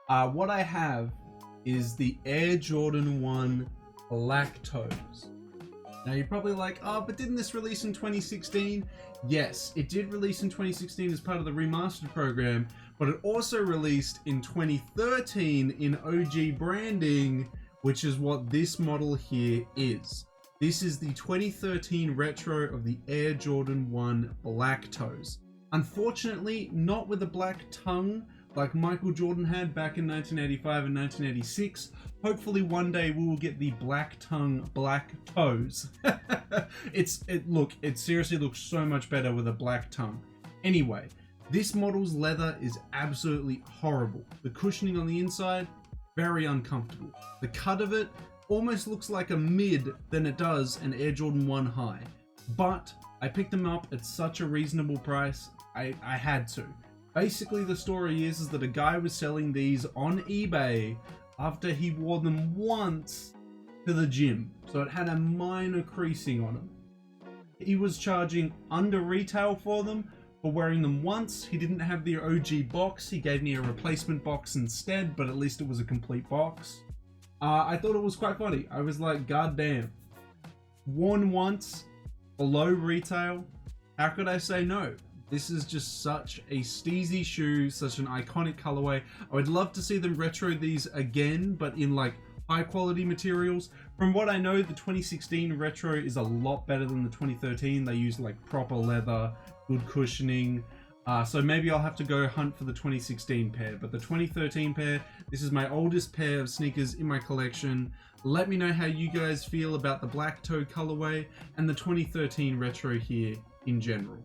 What I have is the Air Jordan 1 Lactose. Now you're probably like, oh, but didn't this release in 2016? Yes, it did release in 2016 as part of the remastered program, but it also released in 2013 in OG branding, which is what this model here is. This is the 2013 retro of the Air Jordan 1 Lactose. Unfortunately, not with a black tongue like Michael Jordan had back in 1985 and 1986. Hopefully one day we will get the black tongue, black toes. It seriously looks so much better with a black tongue. Anyway, this model's leather is absolutely horrible. The cushioning on the inside, very uncomfortable. The cut of it almost looks like a mid than it does an Air Jordan 1 high. But I picked them up at such a reasonable price, I had to. Basically the story is that a guy was selling these on eBay after he wore them once to the gym. So it had a minor creasing on them. He was charging under retail for them for wearing them once. He didn't have the OG box. He gave me a replacement box instead, but at least it was a complete box. I thought it was quite funny. I was like, God damn. Worn once, below retail. How could I say no? This is just such a steezy shoe, such an iconic colorway. I would love to see them retro these again, but in like high quality materials. From what I know, the 2016 retro is a lot better than the 2013. They use like proper leather, good cushioning. So maybe I'll have to go hunt for the 2016 pair, but the 2013 pair, this is my oldest pair of sneakers in my collection. Let me know how you guys feel about the black toe colorway and the 2013 retro here in general.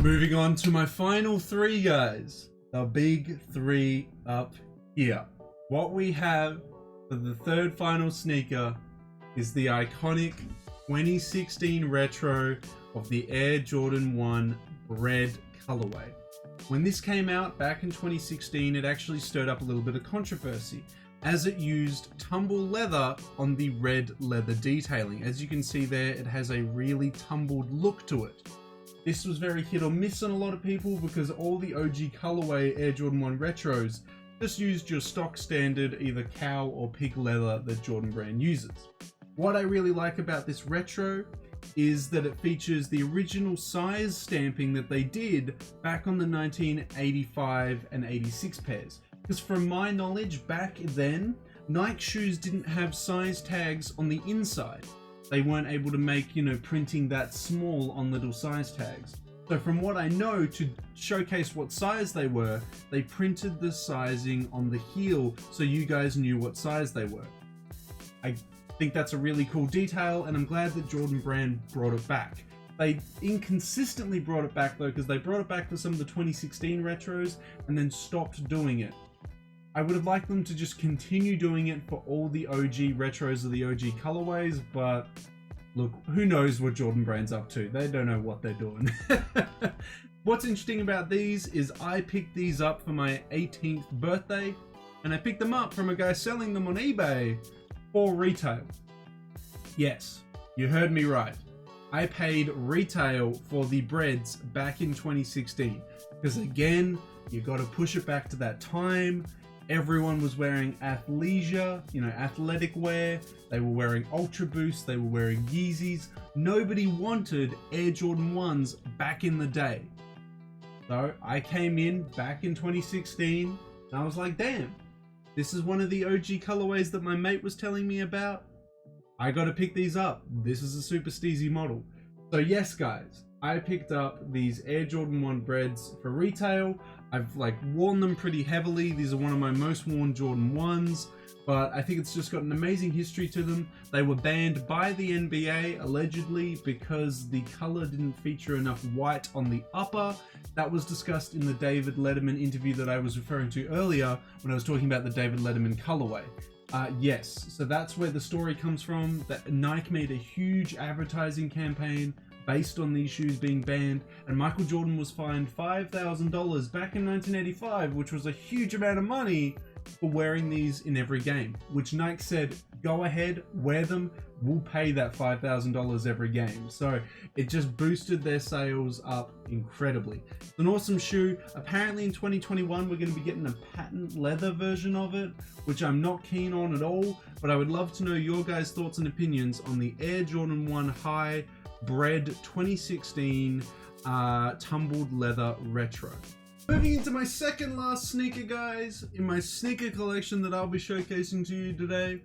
Moving on to my final three, guys. The big three up here. What we have for the third final sneaker is the iconic 2016 retro of the Air Jordan 1 red colorway. When this came out back in 2016, it actually stirred up a little bit of controversy as it used tumble leather on the red leather detailing. As you can see there, it has a really tumbled look to it. This was very hit or miss on a lot of people because all the OG colorway Air Jordan 1 retros just used your stock standard either cow or pig leather that Jordan Brand uses. What I really like about this retro is that it features the original size stamping that they did back on the 1985 and 86 pairs. Because from my knowledge, back then, Nike shoes didn't have size tags on the inside. They weren't able to make, printing that small on little size tags. So from what I know, to showcase what size they were, they printed the sizing on the heel so you guys knew what size they were. I think that's a really cool detail, and I'm glad that Jordan Brand brought it back. They inconsistently brought it back though, because they brought it back for some of the 2016 retros and then stopped doing it. I would have liked them to just continue doing it for all the OG retros of the OG colorways, but look, who knows what Jordan Brand's up to? They don't know what they're doing. What's interesting about these is I picked these up for my 18th birthday, and I picked them up from a guy selling them on eBay for retail. Yes, you heard me right. I paid retail for the breads back in 2016, because again, you got to push it back to that time. Everyone was wearing athleisure, athletic wear. They were wearing Ultra Boosts. They were wearing Yeezys. Nobody wanted Air Jordan 1s back in the day. So I came in back in 2016 and I was like, damn, this is one of the OG colorways that my mate was telling me about. I got to pick these up. This is a super steezy model. So yes, guys, I picked up these Air Jordan 1 breads for retail. I've worn them pretty heavily. These are one of my most worn Jordan 1s, but I think it's just got an amazing history to them. They were banned by the NBA allegedly because the color didn't feature enough white on the upper. That was discussed in the David Letterman interview that I was referring to earlier when I was talking about the David Letterman colorway. Yes, so that's where the story comes from, that Nike made a huge advertising campaign based on these shoes being banned, and Michael Jordan was fined $5,000 back in 1985, which was a huge amount of money for wearing these in every game, which Nike said, go ahead, wear them, we'll pay that $5,000 every game. So it just boosted their sales up incredibly. It's an awesome shoe. Apparently in 2021 we're going to be getting a patent leather version of it, which I'm not keen on at all, but I would love to know your guys' thoughts and opinions on the Air Jordan 1 High Bread 2016 tumbled leather retro. Moving into my second last sneaker, guys, in my sneaker collection that I'll be showcasing to you today,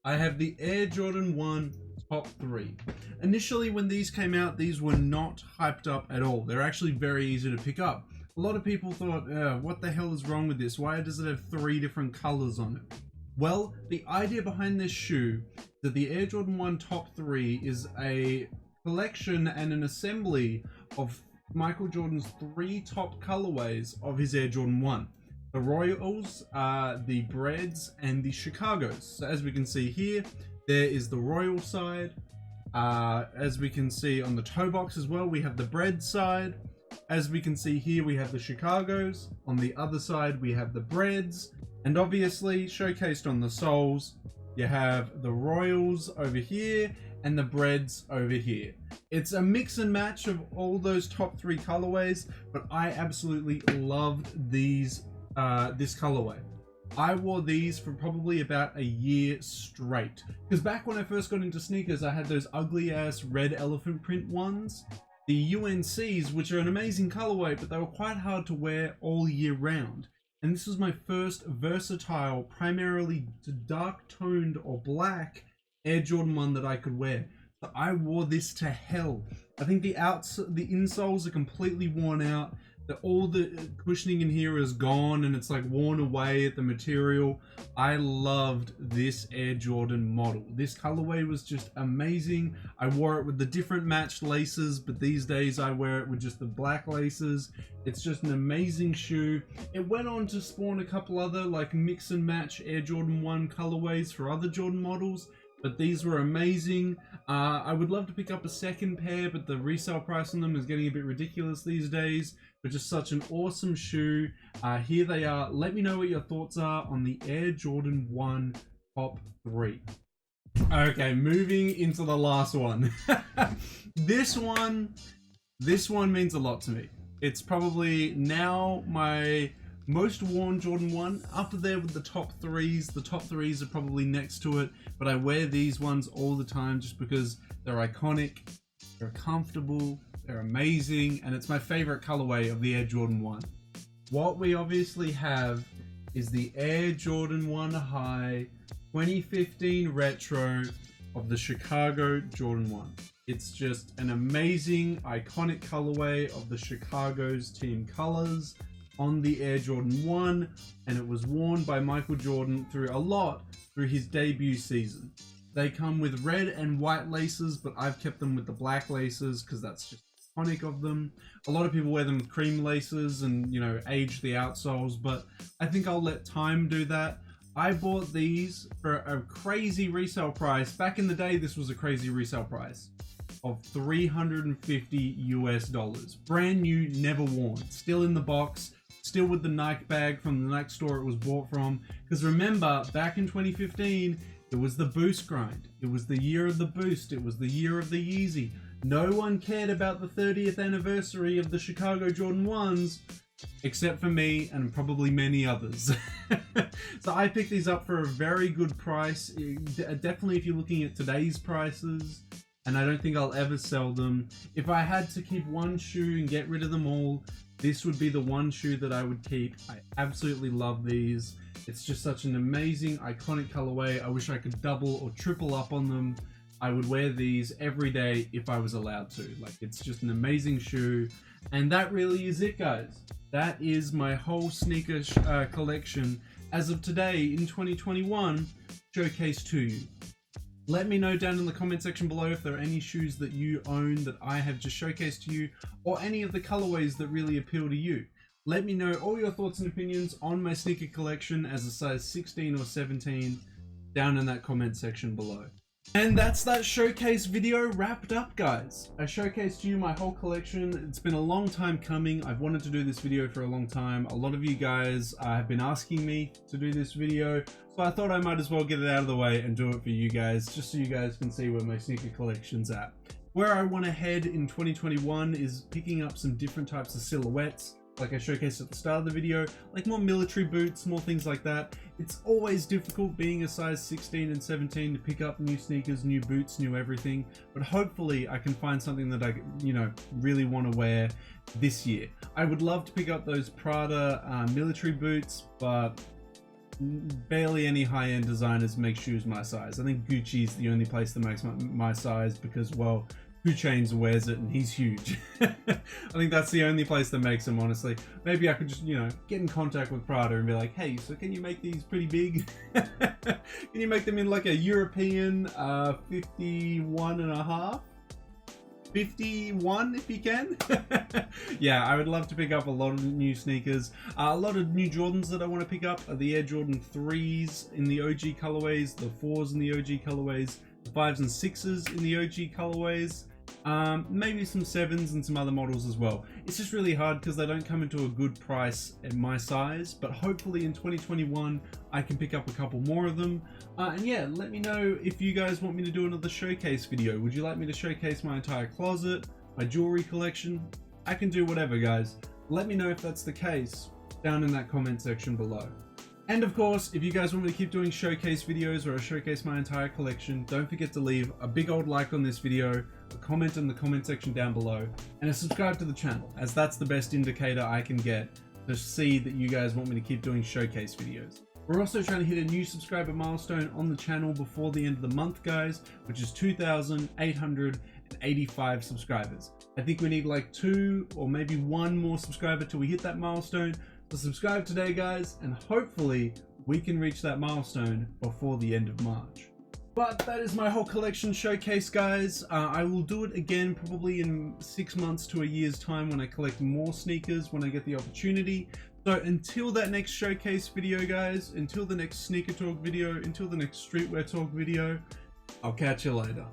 I have the Air Jordan 1 Top 3. Initially when these came out, these were not hyped up at all. They're actually very easy to pick up. A lot of people thought, what the hell is wrong with this? Why does it have 3 different colors on it? Well, the idea behind this shoe, that the Air Jordan 1 Top 3 is a collection and an assembly of Michael Jordan's 3 top colorways of his Air Jordan 1. The Royals, the Breads, and the Chicagos. So as we can see here, there is the Royal side. As we can see on the toe box as well, we have the Bread side. As we can see here, we have the Chicagos. On the other side, we have the Breads. And obviously, showcased on the soles, you have the Royals over here and the Breads over here. It's a mix and match of all those top 3 colorways, but I absolutely loved these, this colorway. I wore these for probably about a year straight. Because back when I first got into sneakers, I had those ugly ass red elephant print ones. The UNCs, which are an amazing colorway, but they were quite hard to wear all year round. And this was my first versatile, primarily dark toned or black Air Jordan 1 that I could wear. So I wore this to hell. I think the insoles are completely worn out. All the cushioning in here is gone and it's like worn away at the material. I loved this Air Jordan model. This colorway was just amazing. I wore it with the different matched laces, but these days I wear it with just the black laces. It's just an amazing shoe. It went on to spawn a couple other like mix and match Air Jordan 1 colorways for other Jordan models, but these were amazing. I would love to pick up a second pair, but the resale price on them is getting a bit ridiculous these days. But just such an awesome shoe. Here they are. Let me know what your thoughts are on the Air Jordan 1 Top 3. Okay, moving into the last one. This one means a lot to me. It's probably now my most worn Jordan 1, up there with the top 3s. The top 3s are probably next to it, but I wear these ones all the time just because they're iconic, they're comfortable, they're amazing, and it's my favorite colorway of the Air Jordan 1. What we obviously have is the Air Jordan 1 High 2015 Retro of the Chicago Jordan 1. It's just an amazing, iconic colorway of the Chicago's team colors on the Air Jordan 1, and it was worn by Michael Jordan through his debut season. They come with red and white laces, but I've kept them with the black laces because that's just iconic of them. A lot of people wear them with cream laces and, you know, age the outsoles, but I think I'll let time do that. I bought these for a crazy resale price. Back in the day, this was a crazy resale price of $350 US. Brand new, never worn, still in the box, still with the Nike bag from the Nike store it was bought from. Because remember, back in 2015, it was the boost grind. It was the year of the boost. It was the year of the Yeezy. No one cared about the 30th anniversary of the Chicago Jordan 1s, except for me and probably many others. So I picked these up for a very good price. Definitely if you're looking at today's prices, and I don't think I'll ever sell them. If I had to keep one shoe and get rid of them all, this would be the one shoe that I would keep. I absolutely love these. It's just such an amazing, iconic colorway. I wish I could double or triple up on them. I would wear these every day if I was allowed to. Like, it's just an amazing shoe. And that really is it, guys. That is my whole sneaker collection as of today in 2021, showcased to you. Let me know down in the comment section below if there are any shoes that you own that I have just showcased to you, or any of the colorways that really appeal to you. Let me know all your thoughts and opinions on my sneaker collection as a size 16 or 17 down in that comment section below. And that's that showcase video wrapped up, guys. I showcased to you my whole collection. It's been a long time coming. I've wanted to do this video for a long time. A lot of you guys have been asking me to do this video, so I thought I might as well get it out of the way and do it for you guys, just so you guys can see where my sneaker collection's at. Where I want to head in 2021 is picking up some different types of silhouettes, like I showcased at the start of the video, like more military boots, more things like that. It's always difficult being a size 16 and 17 to pick up new sneakers, new boots, new everything, but hopefully I can find something that I, really want to wear this year. I would love to pick up those Prada military boots, but barely any high-end designers make shoes my size. I think Gucci's the only place that makes my size because, well, 2 Chainz wears it and he's huge. I think that's the only place that makes them, honestly. Maybe I could just, you know, get in contact with Prada and be like, hey, so can you make these pretty big? Can you make them in like a European 51.5? 51 if you can. Yeah, I would love to pick up a lot of new sneakers. A lot of new Jordans that I want to pick up are the Air Jordan 3s in the OG colorways, the 4s in the OG colorways, the 5s and 6s in the OG colorways. Maybe some 7s and some other models as well. It's just really hard because they don't come into a good price at my size, but hopefully in 2021 I can pick up a couple more of them. And yeah, let me know if you guys want me to do another showcase video. Would you like me to showcase my entire closet, my jewelry collection? I can do whatever, guys. Let me know if that's the case down in that comment section below. And of course, if you guys want me to keep doing showcase videos where I showcase my entire collection, don't forget to leave a big old like on this video, a comment in the comment section down below, and a subscribe to the channel, as that's the best indicator I can get to see that you guys want me to keep doing showcase videos. We're also trying to hit a new subscriber milestone on the channel before the end of the month, guys, which is 2,885 subscribers. I think we need like 2 or maybe 1 more subscriber till we hit that milestone. So subscribe today, guys, and hopefully we can reach that milestone before the end of March. But that is my whole collection showcase, guys. I will do it again probably in 6 months to a year's time when I collect more sneakers, when I get the opportunity. So until that next showcase video, guys, until the next sneaker talk video, until the next streetwear talk video, I'll catch you later.